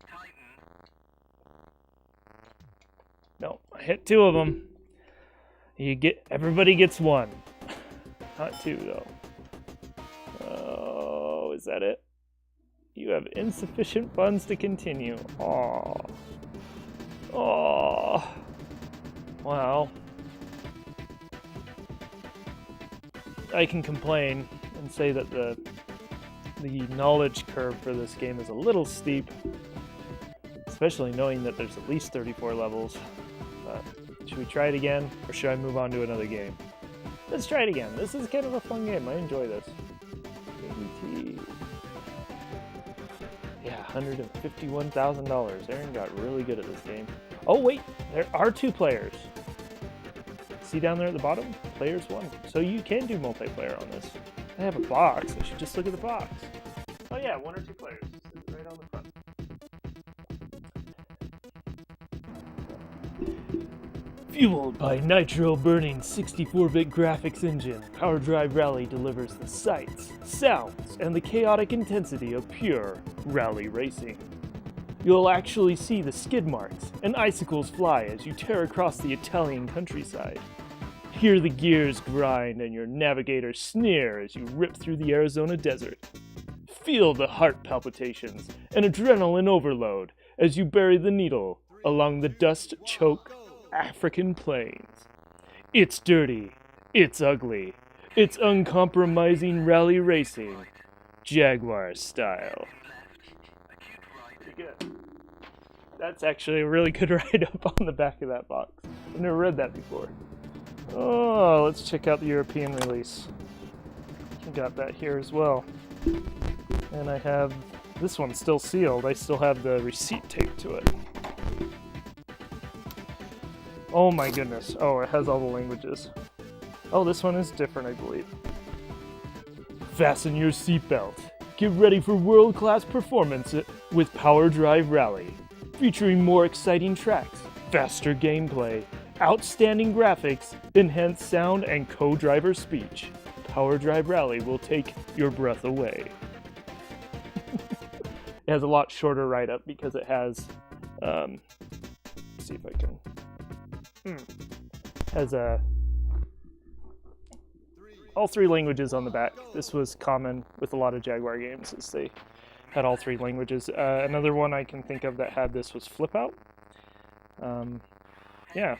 Tighten. No, I hit 2 of them. Everybody gets 1. Not 2 though. Oh, is that it? You have insufficient funds to continue. Aw. Aw. Wow. I can complain and say that the knowledge curve for this game is a little steep, especially knowing that there's at least 34 levels. Should we try it again, or should I move on to another game? Let's try it again. This is kind of a fun game. I enjoy this. ADT. Yeah, $151,000. Aaron got really good at this game. Oh wait, there are 2 players. See down there at the bottom? Players 1. So you can do multiplayer on this. I have a box. I should just look at the box. Oh yeah, 1 or 2 players. It's right on the front. Fueled by nitro-burning 64-bit graphics engine, PowerDrive Rally delivers the sights, sounds, and the chaotic intensity of pure rally racing. You'll actually see the skid marks and icicles fly as you tear across the Italian countryside. Hear the gears grind and your navigator sneer as you rip through the Arizona desert. Feel the heart palpitations and adrenaline overload as you bury the needle along the dust-choked African plains. It's dirty, it's ugly, it's uncompromising rally racing, Jaguar style. Pretty good. That's actually a really good write-up on the back of that box. I've never read that before. Oh, let's check out the European release. I got that here as well. And I have this one still sealed. I still have the receipt taped to it. Oh my goodness. Oh, it has all the languages. Oh, this one is different, I believe. Fasten your seatbelt. Get ready for world-class performance with PowerDrive Rally. Featuring more exciting tracks, faster gameplay, outstanding graphics, enhanced sound, and co-driver speech. PowerDrive Rally will take your breath away. It has a lot shorter write-up because it has, let's see if I can, has all 3 languages on the back. This was common with a lot of Jaguar games, as they had all 3 languages. Another one I can think of that had this was Flip Out. Yeah.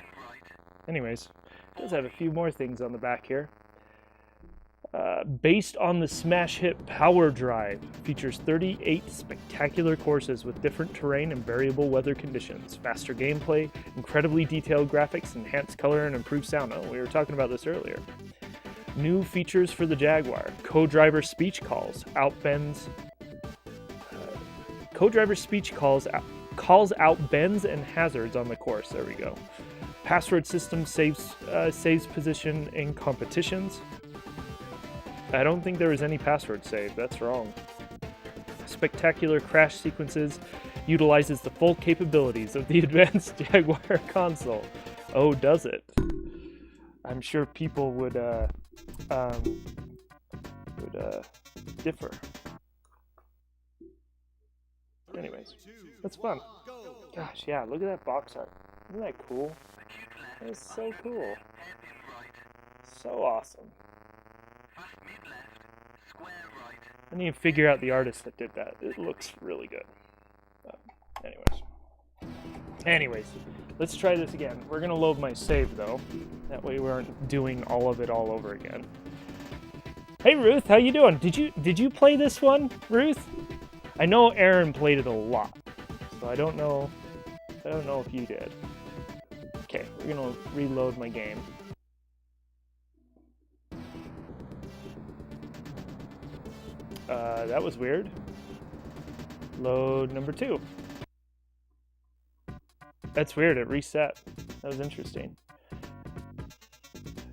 Anyways, it does have a few more things on the back here. Based on the smash hit PowerDrive, features 38 spectacular courses with different terrain and variable weather conditions, faster gameplay, incredibly detailed graphics, enhanced color, and improved sound. Oh, we were talking about this earlier. New features for the Jaguar: co-driver speech calls, outbends. Co-driver speech calls out bends and hazards on the course. There we go. Password system saves position in competitions. I don't think there was any password save. That's wrong. Spectacular crash sequences utilizes the full capabilities of the advanced Jaguar console. Oh, does it? I'm sure people would differ. Anyways, that's fun. Gosh, yeah, look at that box art. Isn't that cool? That is so cool. So awesome. I need to figure out the artist that did that. It looks really good. Anyways. Anyways, let's try this again. We're gonna load my save though. That way we aren't doing all of it all over again. Hey Ruth, how you doing? Did you play this one, Ruth? I know Aaron played it a lot, so I don't know if you did. Okay, we're gonna reload my game. That was weird. Load number 2. That's weird, it reset. That was interesting.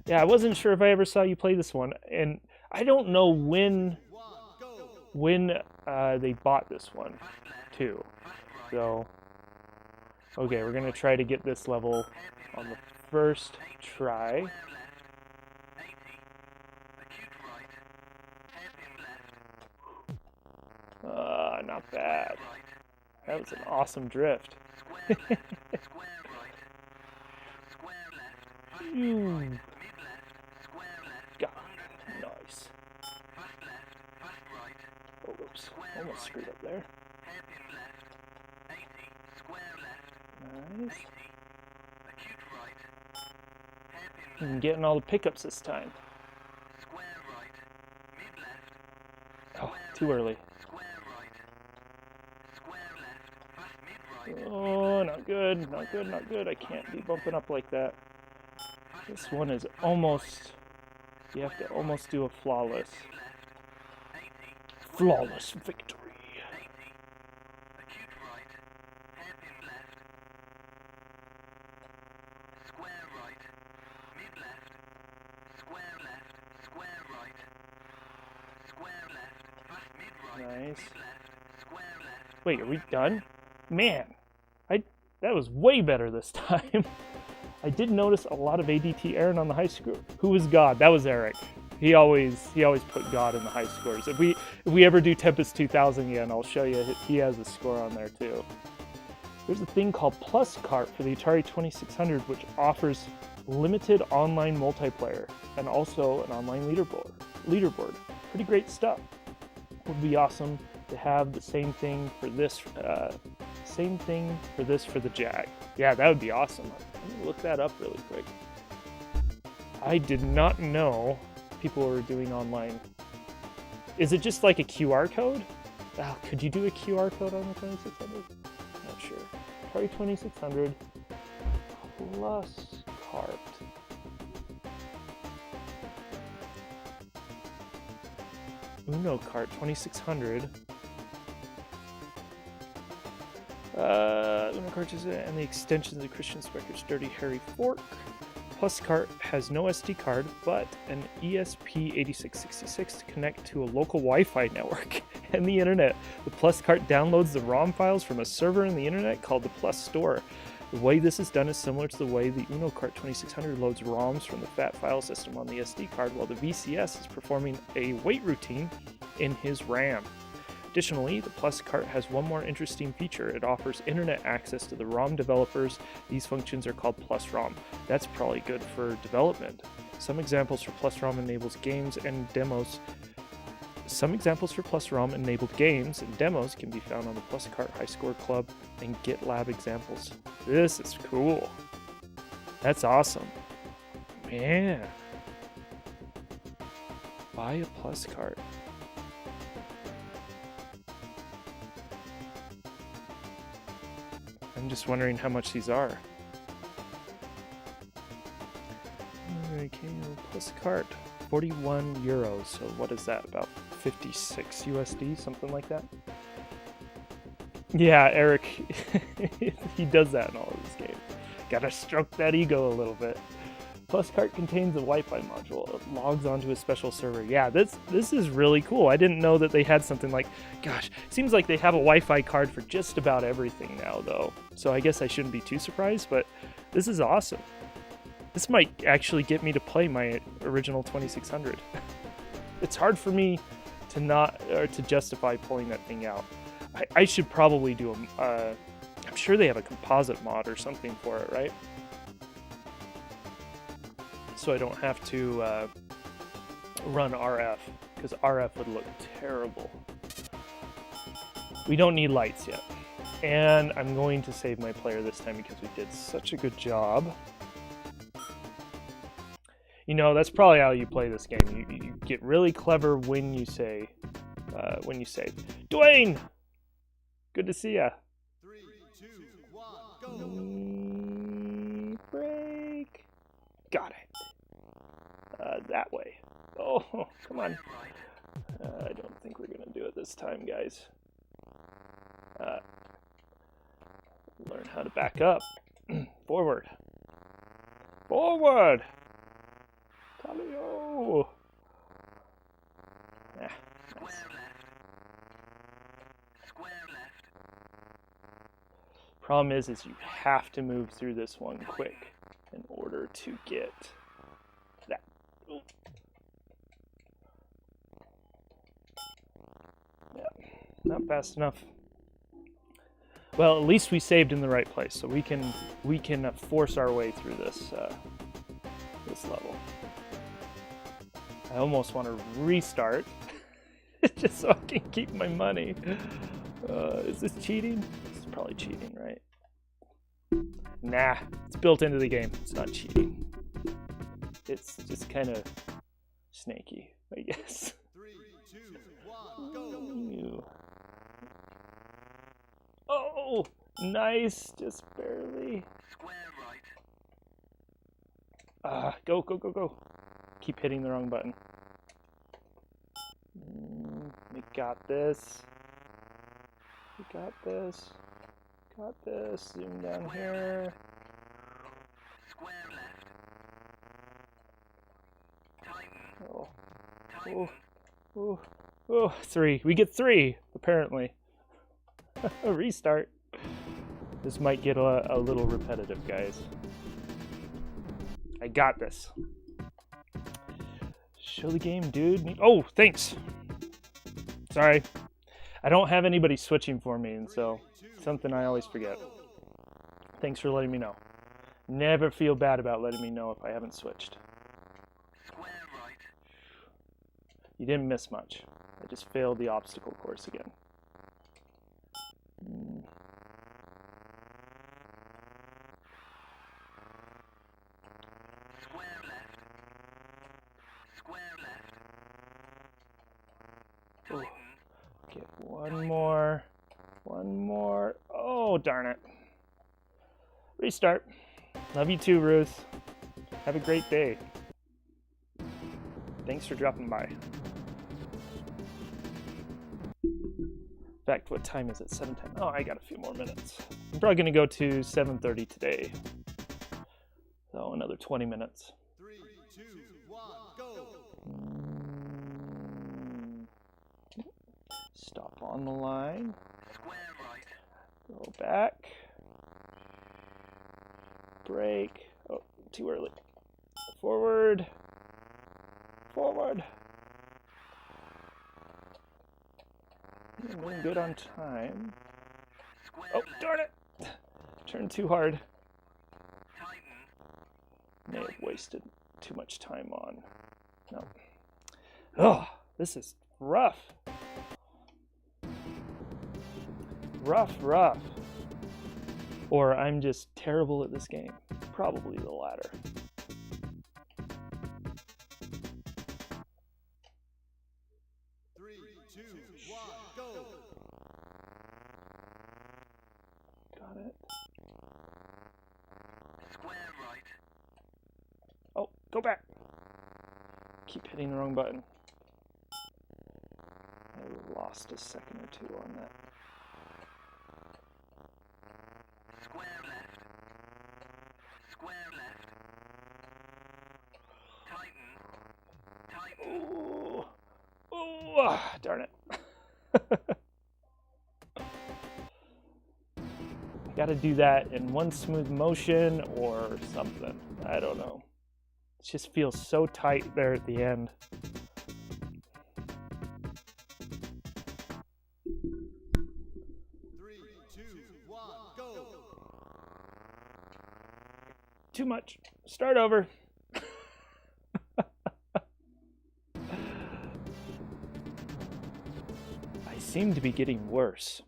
Yeah, I wasn't sure if I ever saw you play this one, and I don't know when they bought this one, too. So, okay, we're gonna try to get this level on the first try. Not bad. That was an awesome drift. God, nice. Oh, whoops. Almost screwed up there. Nice. I'm getting all the pickups this time. Oh, too early. Oh, not good, not good, not good. I can't be bumping up like that. This one is almost, you have to almost do a flawless victory. Nice. Wait, are we done? Man, that was way better this time. I did notice a lot of ADT Aaron on the high score. Who was God? That was Eric. He always put God in the high scores. If we ever do Tempest 2000 again, I'll show you. He has a score on there too. There's a thing called Plus Cart for the Atari 2600, which offers limited online multiplayer and also an online leaderboard. Pretty great stuff. Would be awesome to have the same thing for this. For the Jag. Yeah, that would be awesome. Let me look that up really quick. I did not know people were doing online. Is it just like a QR code? Oh, could you do a QR code on the 2600? Not sure. Atari 2600 Plus Cart. Uno Cart 2600. Uno cartridge and the extensions of Christian Spector's Dirty Harry Fork. Plus Cart has no SD card, but an ESP8666 to connect to a local Wi-Fi network and the internet. The Plus Cart downloads the ROM files from a server in the internet called the Plus Store. The way this is done is similar to the way the Uno Cart 2600 loads ROMs from the FAT file system on the SD card, while the VCS is performing a wait routine in his RAM. Additionally, the Plus Cart has one more interesting feature. It offers internet access to the ROM developers. These functions are called Plus ROM. That's probably good for development. Some examples for Plus ROM enables games and demos. Some examples for Plus ROM enabled games and demos can be found on the Plus Cart High Score Club and GitLab examples. This is cool. That's awesome. Man. Buy a Plus Cart. I'm just wondering how much these are. Okay, Plus Cart, 41 euros. So what is that? About 56 USD, something like that. Yeah, Eric, he does that in all of his games. Gotta stroke that ego a little bit. Plus Cart contains a Wi-Fi module. It logs onto a special server. Yeah, this is really cool. I didn't know that they had something like, gosh, seems like they have a Wi-Fi card for just about everything now, though. So I guess I shouldn't be too surprised, but this is awesome. This might actually get me to play my original 2600. It's hard for me to justify pulling that thing out. I should probably do I'm sure they have a composite mod or something for it, right? So I don't have to run RF, because RF would look terrible. We don't need lights yet. And I'm going to save my player this time because we did such a good job. You know, that's probably how you play this game. You get really clever when you say, save. Dwayne! Good to see ya. 3, 2, 1, go. Break. Got it. That way. Oh, come on. I don't think we're gonna do it this time, guys. Learn how to back up. Forward. Forward! Talio! Ah, nice. Problem is you have to move through this one quick in order to get that. Ooh. Yeah, not fast enough. Well, at least we saved in the right place, so we can force our way through this this level. I almost want to restart just so I can keep my money. Is this cheating? This is probably cheating, right? Nah, it's built into the game. It's not cheating. It's just kind of snaky, I guess. 3, 2, 1, go. Oh, nice, just barely. Go, go, go, go. Keep hitting the wrong button. We got this. We got this. Got this. Zoom down here. Oh. Oh. Oh. Oh. 3. We get 3, apparently. A restart. This might get a little repetitive, guys. I got this. Show the game, dude. Oh, thanks. Sorry. I don't have anybody switching for me, and so something I always forget. Thanks for letting me know. Never feel bad about letting me know if I haven't switched. You didn't miss much. I just failed the obstacle course again. Oh. Get one more. One more. Oh, darn it. Restart. Love you too, Ruth. Have a great day. Thanks for dropping by. In fact, what time is it? 7:10. Oh, I got a few more minutes. I'm probably going to go to 7:30 today. So another 20 minutes. 3, 2, 1, go. Stop on the line. Go back. Break. Oh, too early. Forward. Forward. I'm doing good on time. Oh, darn it! Turned too hard. May have wasted too much time on. No. Oh, this is rough. Rough. Or I'm just terrible at this game. Probably the latter. Three, two, one, go. Got it. Square right. Oh, go back. Keep hitting the wrong button. I lost a second or two on that. Square left. Square left. Tighten. Ooh. Ooh, darn it. Gotta do that in one smooth motion or something. I don't know. It just feels so tight there at the end. Three, two, one, go. Too much. Start over. I seem to be getting worse.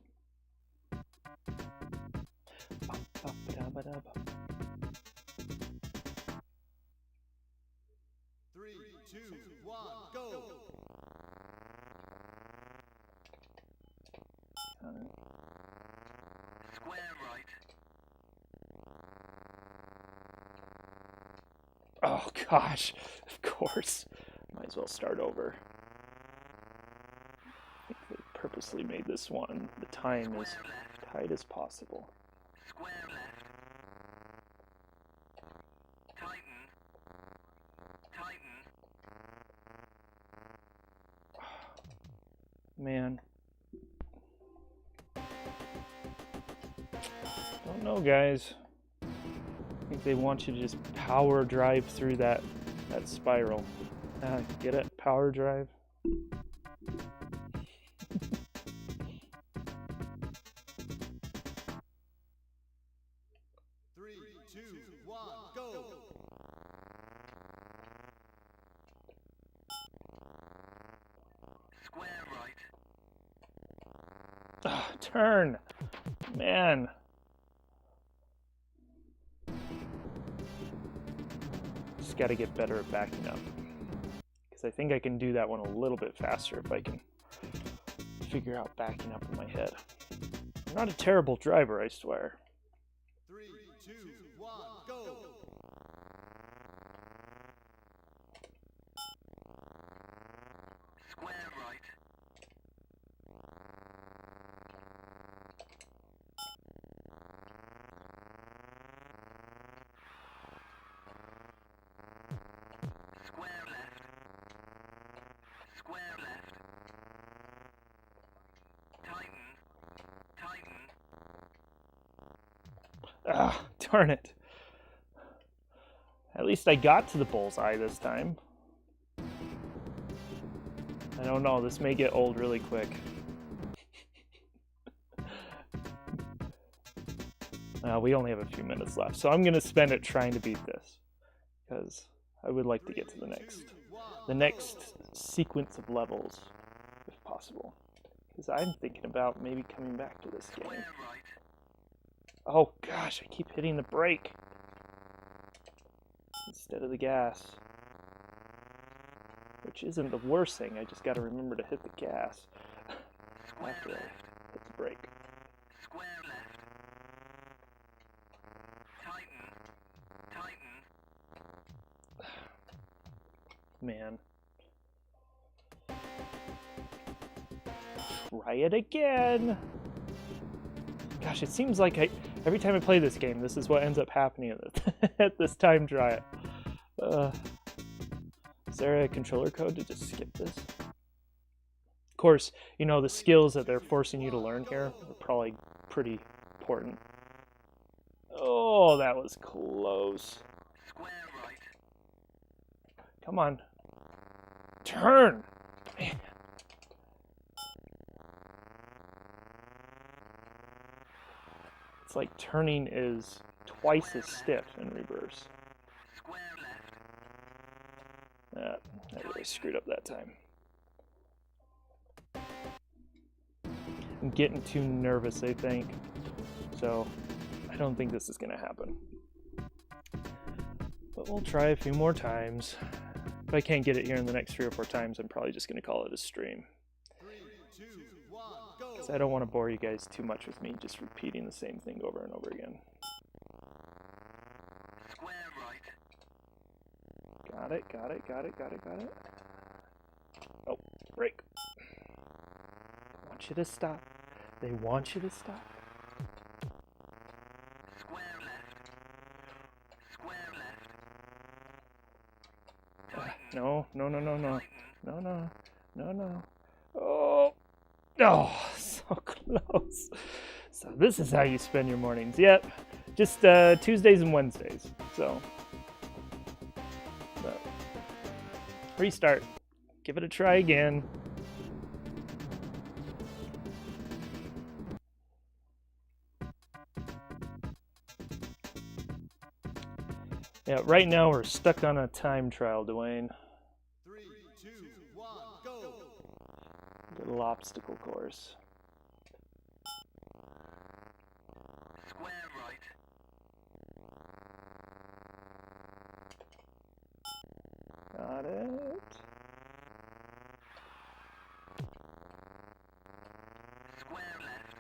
Oh gosh, of course. Might as well start over. I think they purposely made this one the time as tight as possible. Square left. Tighten. Tighten. Man. Don't know, guys. I think they want you to just power drive through that spiral. Get it? Power drive? 3, 2, 1, go! Square right. Turn! Man. Just gotta get better at backing up. Because I think I can do that one a little bit faster if I can figure out backing up in my head. I'm not a terrible driver, I swear. 3, 2, 1, go! Square right. Square left. Square left. Tighten. Tighten. Darn it. At least I got to the bullseye this time. I don't know, this may get old really quick. We only have a few minutes left, so I'm gonna spend it trying to beat this, because I would like to get to the next sequence of levels, if possible. Because I'm thinking about maybe coming back to this game. Square right. Oh gosh, I keep hitting the brake instead of the gas. Which isn't the worst thing, I just gotta remember to hit the gas after I hit the brake. Square left. Tighten. Tighten. Man. Try it again! Gosh, it seems like every time I play this game, this is what ends up happening at this time trial. Is there a controller code to just skip this? Of course, you know, the skills that they're forcing you to learn here are probably pretty important. Oh, that was close. Square right. Come on. Turn! Man. It's like turning is twice as stiff in reverse. Square left. I really screwed up that time. I'm getting too nervous, I think. So, I don't think this is going to happen. But we'll try a few more times. If I can't get it here in the next 3 or 4 times, I'm probably just going to call it a stream. 3, 2, 1, go! Because I don't want to bore you guys too much with me just repeating the same thing over and over again. Square right. Got it. Oh, brake. I want you to stop. They want you to stop. Square left. Square left. No. Tighten. No. Oh, so close. So this is how you spend your mornings. Yep, just Tuesdays and Wednesdays. So, restart. Give it a try again. Yeah, right now we're stuck on a time trial, Dwayne. 3, 2, 1, go! Little obstacle course. Square right. Got it. Square left.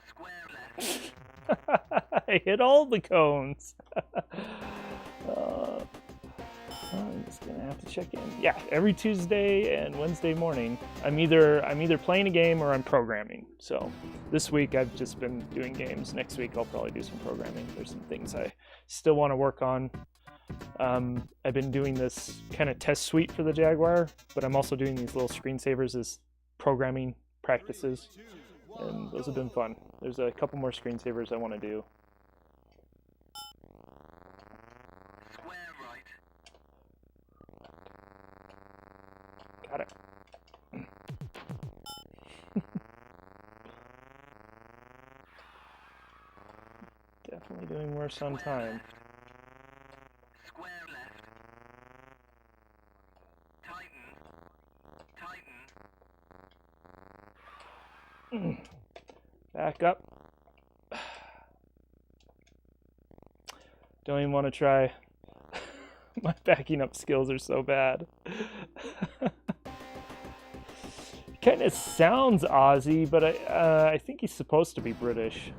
Square left. I hit all the cones. Just gonna have to check in. Yeah, every Tuesday and Wednesday morning, I'm either playing a game or I'm programming. So this week I've just been doing games. Next week I'll probably do some programming. There's some things I still want to work on. I've been doing this kind of test suite for the Jaguar, but I'm also doing these little screensavers as programming practices, and those have been fun. There's a couple more screensavers I want to do. Square right. Got it. Definitely doing worse on time. Square left. Tighten. Tighten. Back up. Don't even want to try. My backing up skills are so bad. Kind of sounds Aussie, but I think he's supposed to be British.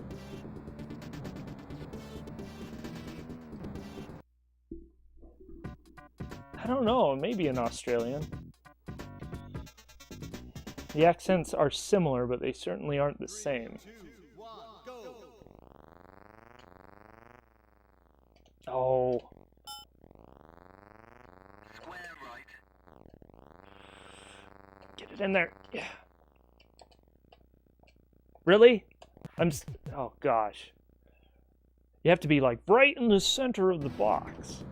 I don't know, maybe an Australian. The accents are similar, but they certainly aren't the same. 2, 1, go. Oh, Square right. get it in there. Yeah. Really? Oh gosh. You have to be like right in the center of the box.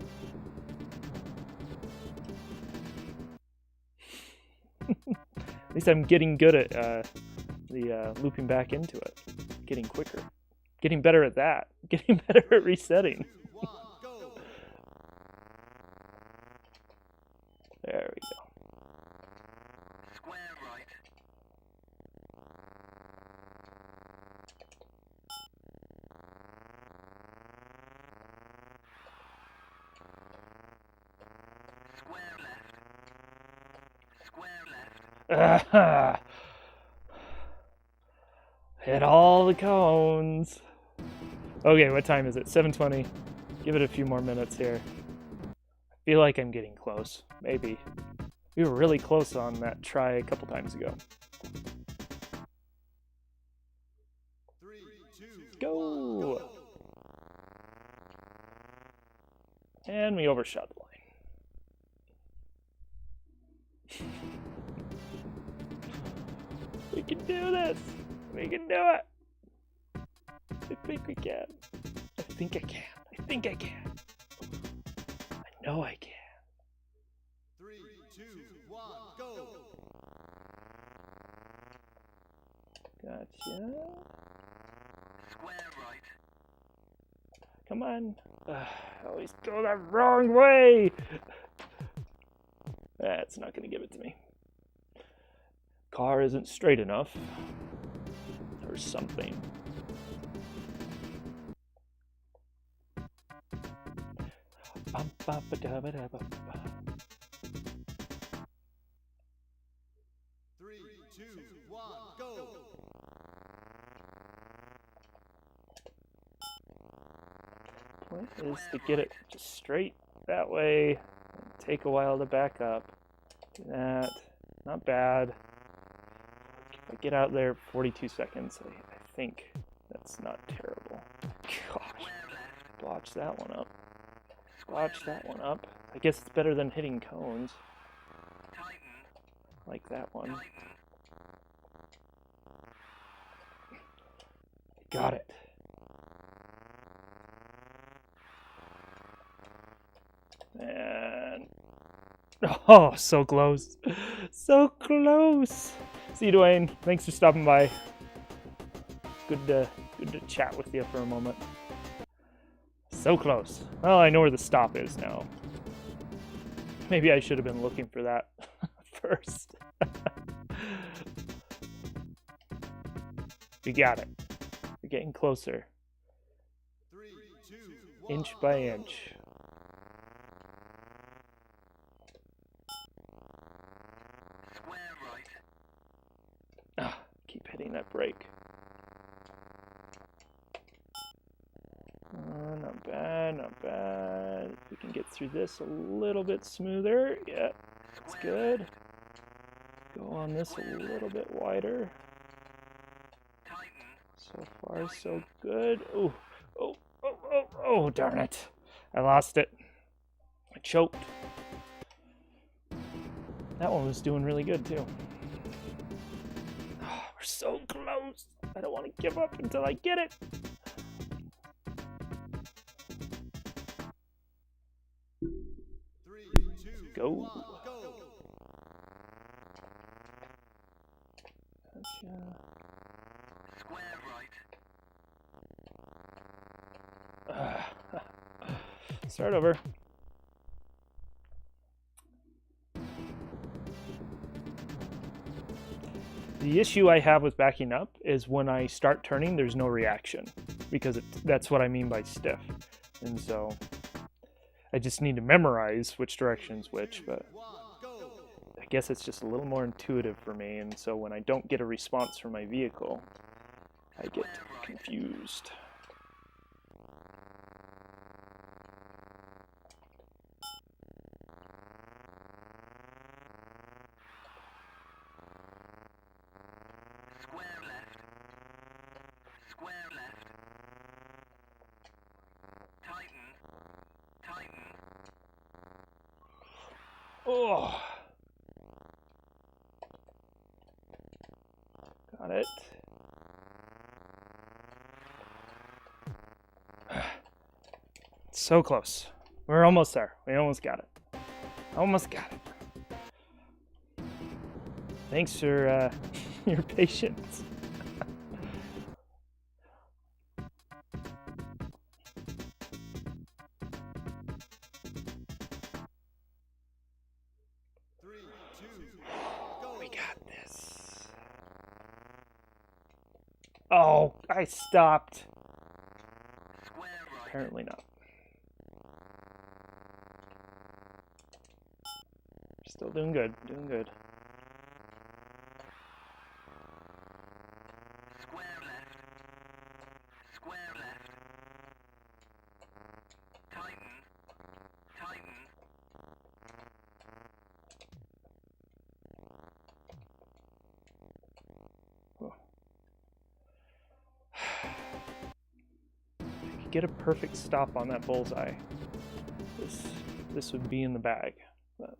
At least I'm getting good at the looping back into it. Getting quicker. Getting better at that. Getting better at resetting. 2, 1, go. There we go. Square right. Square left. Square left. Hit all the cones. Okay, what time is it? 7:20. Give it a few more minutes here. I feel like I'm getting close. Maybe. We were really close on that try a couple times ago. 3, 2, Go! And we overshot the line. We can do this! We can do it! I think we can. I think I can. I think I can. I know I can. 3, 2, 1, go. Gotcha. Square right. Come on. I always go the wrong way! That's not going to give it to me. Car isn't straight enough. Or something. Bum-ba-ba-da-ba-da-ba-ba. 3, 2, 1, go. Point is to get it just straight that way. And take a while to back up. Do that. Not bad. If I get out there 42 seconds, I think that's not terrible. Gosh. Blotch that one up. Blotch that one up. I guess it's better than hitting cones. Tighten. Like that one. Tighten. Got it. And oh, so close. So close. See you, Dwayne. Thanks for stopping by. Good to chat with you for a moment. So close. Well, I know where the stop is now. Maybe I should have been looking for that first. We got it. We're getting closer. 3, 2, 1, Inch by inch. Square right. Ah, keep hitting that brake. Not bad, not bad. we can get through this a little bit smoother. Yeah, that's good. Go on this a little bit wider. So far, so good. Oh, oh, oh, oh, oh, darn it. I lost it. I choked. That one was doing really good, too. Oh, we're so close. I don't want to give up until I get it. Go. Gotcha. Square right. Start over. The issue I have with backing up is when I start turning, there's no reaction, because that's what I mean by stiff. And so I just need to memorize which direction's which, but I guess it's just a little more intuitive for me, and so when I don't get a response from my vehicle, I get confused. Square left. Square left. Tighten. Tighten. Oh. Got it. So close. We're almost there. We almost got it. Almost got it. Thanks for your patience. We got this. Oh, I stopped. Square right. Apparently not. Still doing good. Doing good. Square left. Square left. Tighten. Tighten. Oh. If I could get a perfect stop on that bullseye, this would be in the bag. But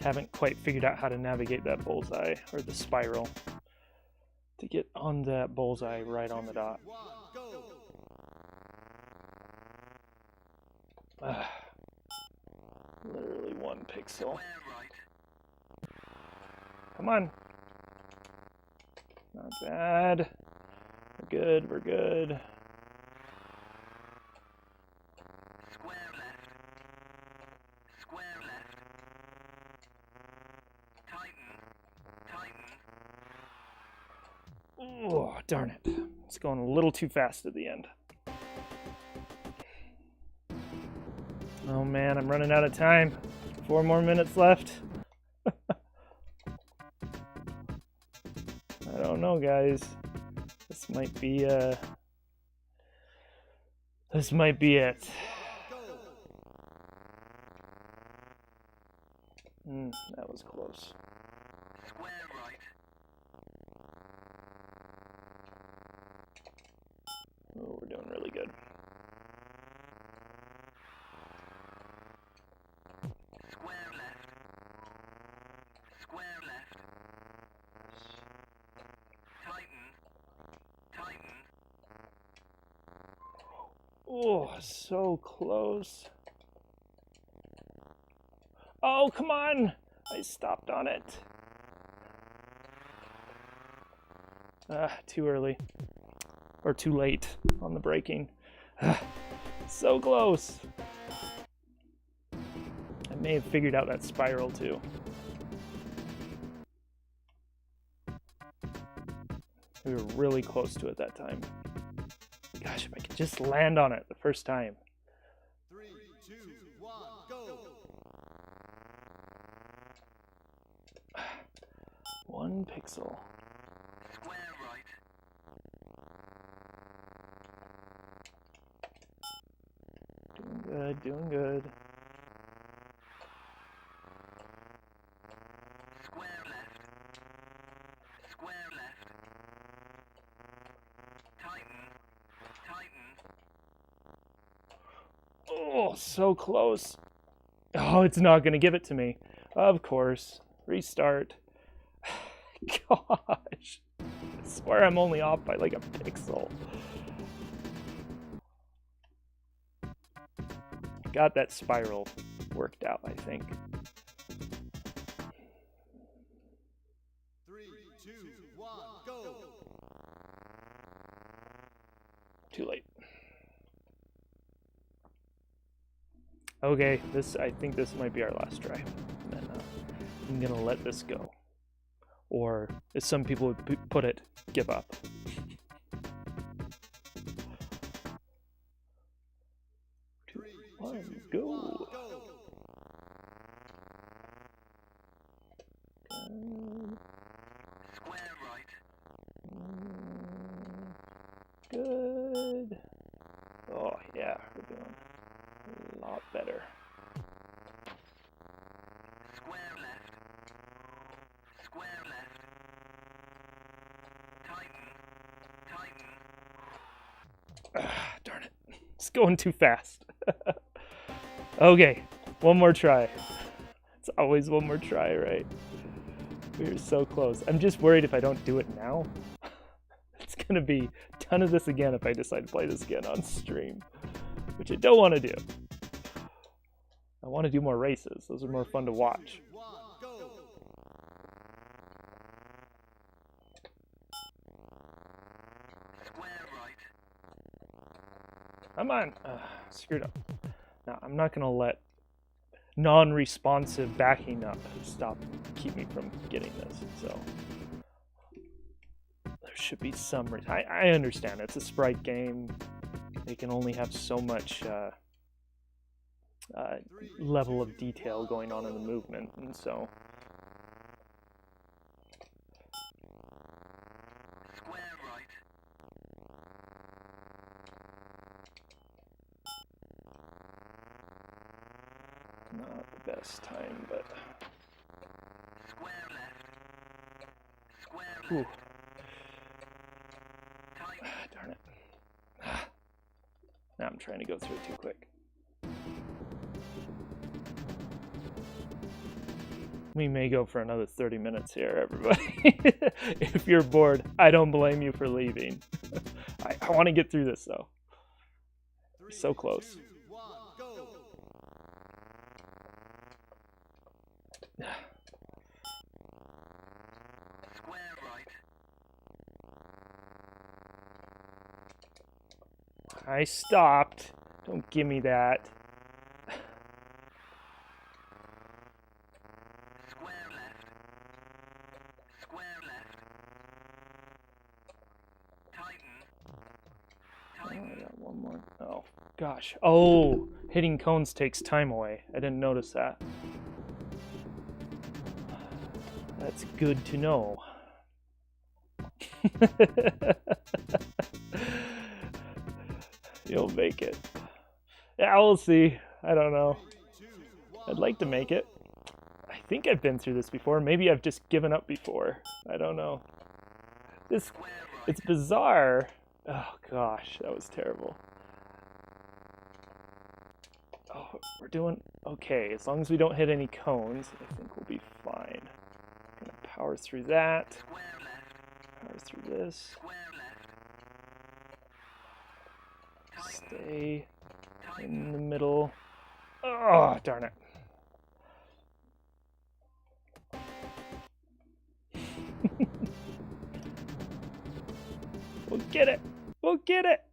haven't quite figured out how to navigate that bullseye, or the spiral, to get on that bullseye right on the dot. Literally 1 pixel. Square right. Come on. Not bad. We're good, we're good. Square left. Square left. Tighten. Tighten. Oh, darn it. It's going a little too fast at the end. Oh man, I'm running out of time. 4 more minutes left. I don't know, guys. This might be it. That was close. Square right. Oh, we're doing really good. Square left. Square left. Tighten. Tighten. Oh, so close. Oh, come on! I stopped on it. Too early. Or too late on the braking. So close. I may have figured out that spiral too. We were really close to it that time. Gosh, if I could just land on it the first time. 3, 2, 1, go! 1 pixel. Square right. Doing good, doing good. Square left. Square left. Tighten. Tighten. Oh, so close. Oh, it's not going to give it to me. Of course. Restart. Gosh. I swear I'm only off by like a pixel. Got that spiral worked out, I think. 3, 2, 1, go! Too late. Okay, I think this might be our last try. And then I'm gonna let this go. Or, as some people would put it, give up. Two, 1, go! Square right. Good. Oh, yeah, we're doing a lot better. Square left. Square left. Tighten. Tighten. Darn it. It's going too fast. Okay, one more try. It's always one more try, right? We're so close. I'm just worried if I don't do it now. It's gonna be a ton of this again if I decide to play this again on stream, which I don't want to do. I want to do more races. Those are more fun to watch. 1, go! Square right. Come on. Screwed up. No, I'm not gonna let non-responsive backing up keep me from getting this. So there should be some reason. I understand it's a sprite game. They can only have so much level of detail going on in the movement, and so Square right. not the best time, but Square left. Square whew, left. Tighten. darn it. Now I'm trying to go through it too quick. We may go for another 30 minutes here, everybody. If you're bored, I don't blame you for leaving. I want to get through this, though. We're so close. 2, 1, go! Square right. I stopped. Don't give me that. Square left. Square left. Tighten. Oh, I Tighten. got one more. Oh, gosh. Oh, hitting cones takes time away. I didn't notice that. That's good to know. You'll make it. Yeah, we'll see. I don't know. 3, 2, 1, I'd like to make it. I think I've been through this before. Maybe I've just given up before. I don't know. It's bizarre. Oh gosh, that was terrible. Oh, we're doing okay. As long as we don't hit any cones, I think we'll be fine. Gonna power through that. Square left. Power through this. Square left. Tighten. Stay Tighten. in the middle. Oh, darn it. We'll get it. We'll get it.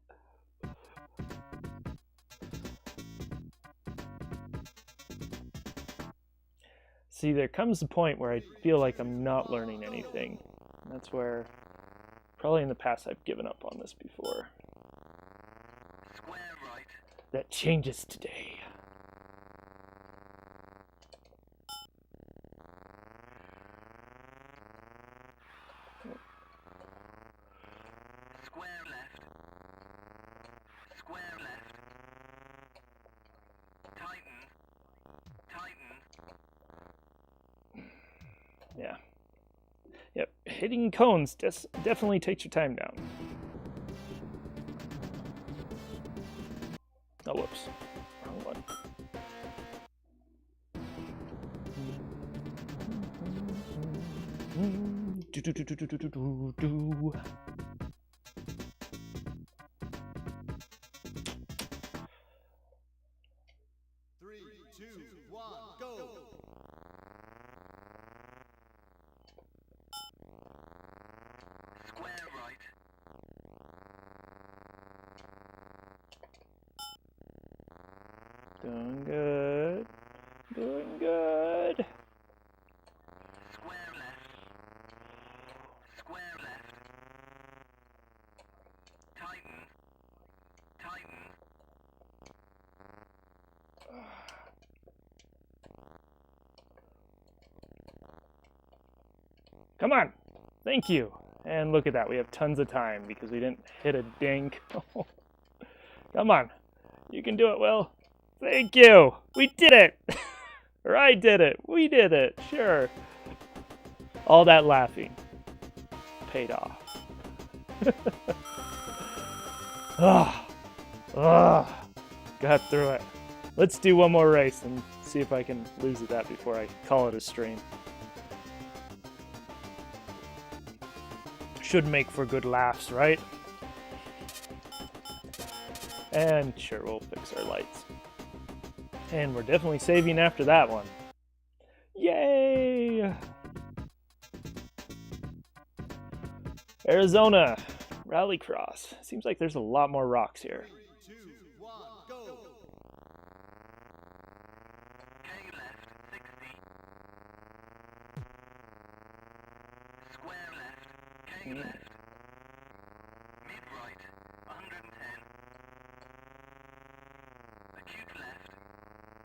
See, there comes a point where I feel like I'm not learning anything. That's where, probably in the past, I've given up on this before. Square right. That changes today. Square left. Square left. Yep, hitting cones definitely takes your time down. Oh, whoops. Wrong one. Do, do, do, do, do, do, do, do. Three, two, one, go. Square right. Doing good. Doing good. Square left. Square left. Tighten. Tighten. Come on. Thank you. And look at that. We have tons of time because we didn't hit a dink. Come on. You can do it, Will. Thank you. We did it. Or I did it. We did it. Sure. All that laughing paid off. Got through it. Let's do one more race and see if I can lose at that before I call it a stream. Should make for good laughs, right? And sure, we'll fix our lights. And we're definitely saving after that one. Yay! Arizona, Rallycross. Seems like there's a lot more rocks here. 3, 2, 1, go. K left, 60. Square left. K left. Mid right, 110. Acute left.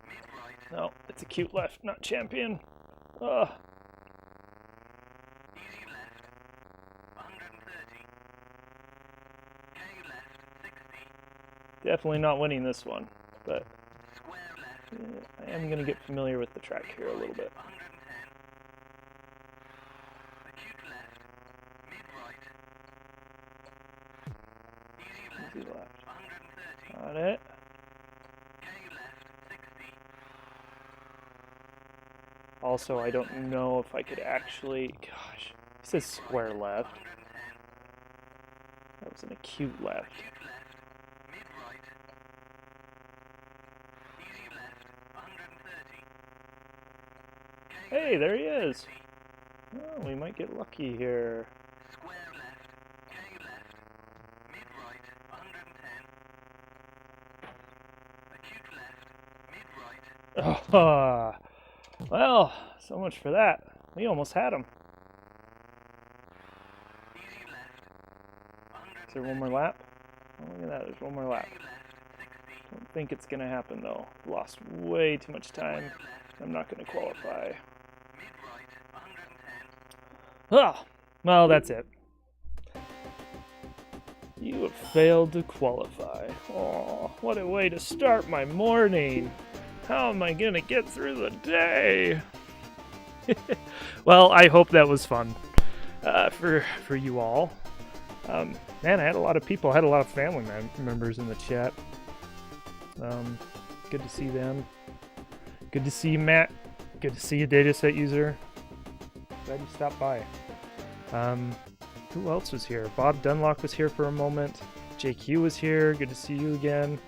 Mid right. No, it's a cute left, not champion. Ugh. Easy left. 130. K left, 60. Definitely not winning this one, but Square left. I am going to get familiar with the track here a little bit. 110. Acute left. Mid right. Easy left. Easy left. 130. Got it. K left, 60. Also, I don't know if I could actually... Gosh, it says square left. 110. That was an acute left. Acute left. Mid right. Easy left. 130. K Hey, there he is. 60. Oh, we might get lucky here. Square left. K left. Mid right. 110. Acute left. Mid right. Oh, well, so much for that. We almost had him. Easy left. Is there one more lap? Oh, look at that. There's one more lap. K left. 60. Don't think it's going to happen, though. Lost way too much time. Left. I'm not going to qualify. Mid right. 110. Oh, well, that's it. You have failed to qualify. Oh, what a way to start my morning. How am I going to get through the day? Well, I hope that was fun for you all. Man, I had a lot of people. I had a lot of family members in the chat. Good to see them. Good to see you, Matt. Good to see you, Dataset User. Glad you stopped by. Who else was here? Bob Dunlock was here for a moment. JQ was here. Good to see you again.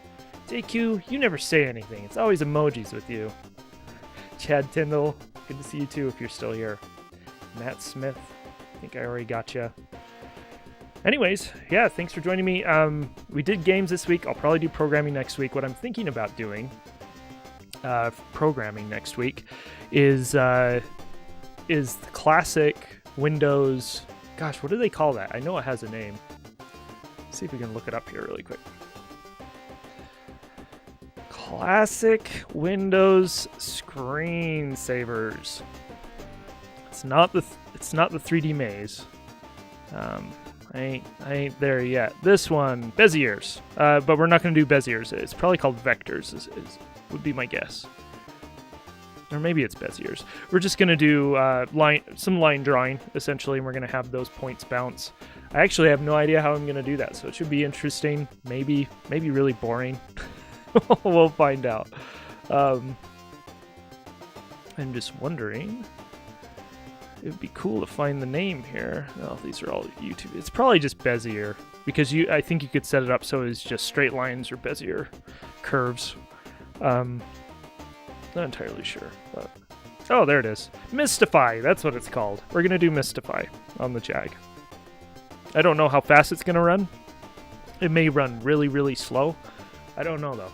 JQ, you never say anything. It's always emojis with you. Chad Tyndall, good to see you too if you're still here. Matt Smith, I think I already got you. Anyways, yeah, thanks for joining me. We did games this week. I'll probably do programming next week. What I'm thinking about doing, programming next week, is the classic Windows. Gosh, what do they call that? I know it has a name. Let's see if we can look it up here really quick. Classic Windows screensavers. It's not the 3D Maze. I ain't there yet. This one, Beziers. But we're not going to do Beziers. It's probably called Vectors. Would be my guess. or maybe it's Bezier's. We're just going to do some line drawing, essentially, and we're going to have those points bounce. I actually have no idea how I'm going to do that, so it should be interesting. Maybe really boring. We'll find out. I'm just wondering. It would be cool to find the name here. Oh, these are all YouTube. It's probably just Bezier, because I think you could set it up so it's just straight lines or Bezier curves. Not entirely sure, but oh, there it is. Mystify. That's what it's called. We're gonna do Mystify on the Jag. I don't know how fast it's gonna run. It may run really, really slow. I don't know though.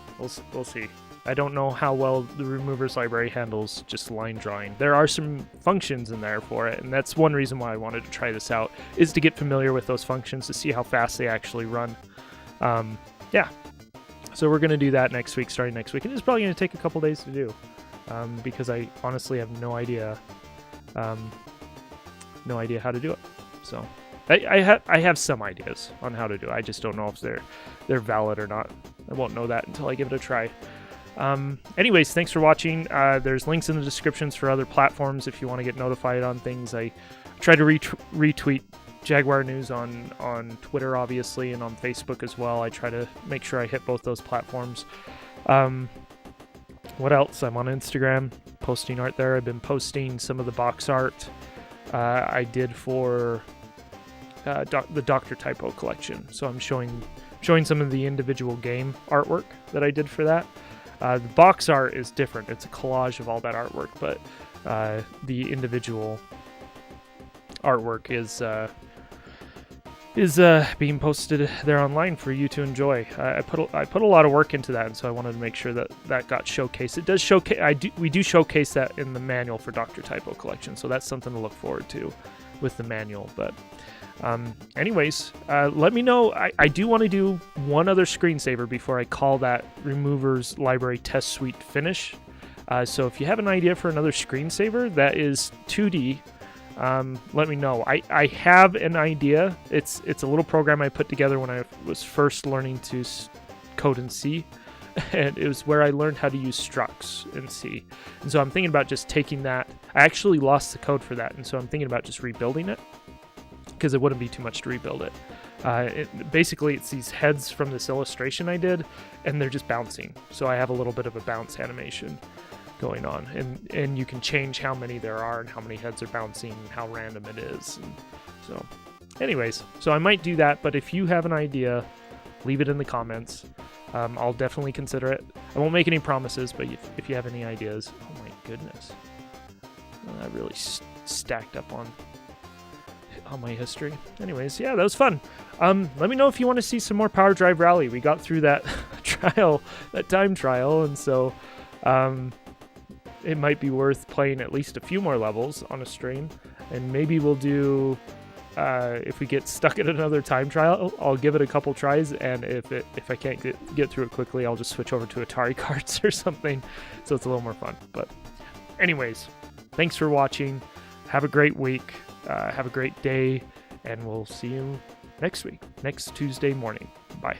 We'll see. I don't know how well the Removers library handles just line drawing. There are some functions in there for it, and that's one reason why I wanted to try this out, is to get familiar with those functions to see how fast they actually run. Yeah. So we're going to do that next week, starting next week. And it's probably going to take a couple days to do, because I honestly have no idea how to do it. So I have some ideas on how to do it. I just don't know if they're valid or not. I won't know that until I give it a try. Anyways, thanks for watching. There's links in the descriptions for other platforms if you want to get notified on things. I try to retweet Jaguar news on Twitter, obviously, and on Facebook as well. I try to make sure I hit both those platforms. What else? I'm on Instagram, posting art there. I've been posting some of the box art I did for the Dr. Typo collection. So I'm showing some of the individual game artwork that I did for that. The box art is different. It's a collage of all that artwork, but the individual artwork is being posted there online for you to enjoy. I put a lot of work into that, and so I wanted to make sure that got showcased. It does showcase. We do showcase that in the manual for Dr. Typo collection, so that's something to look forward to with the manual. But anyways, let me know. I do want to do one other screensaver before I call that Removers Library Test Suite finish. So if you have an idea for another screensaver that is 2D, let me know. I have an idea. It's a little program I put together when I was first learning to code in C, and it was where I learned how to use structs in C. And so I'm thinking about just taking that. I actually lost the code for that, and so I'm thinking about just rebuilding it, because it wouldn't be too much to rebuild it. Basically, it's these heads from this illustration I did, and they're just bouncing. So I have a little bit of a bounce animation going on, and you can change how many there are and how many heads are bouncing and how random it is. And so anyways, so I might do that, but if you have an idea, leave it in the comments. I'll definitely consider it. I won't make any promises, but if you have any ideas. Oh my goodness. That really stacked up on my history. Anyways, yeah, that was fun. Let me know if you want to see some more Power Drive Rally. We got through that time trial, and so it might be worth playing at least a few more levels on a stream, and maybe we'll do, if we get stuck at another time trial, I'll give it a couple tries, and if I can't get through it quickly, I'll just switch over to Atari cards or something, so it's a little more fun. But anyways, thanks for watching. Have a great week. Have a great day, and we'll see you next week, next Tuesday morning. Bye.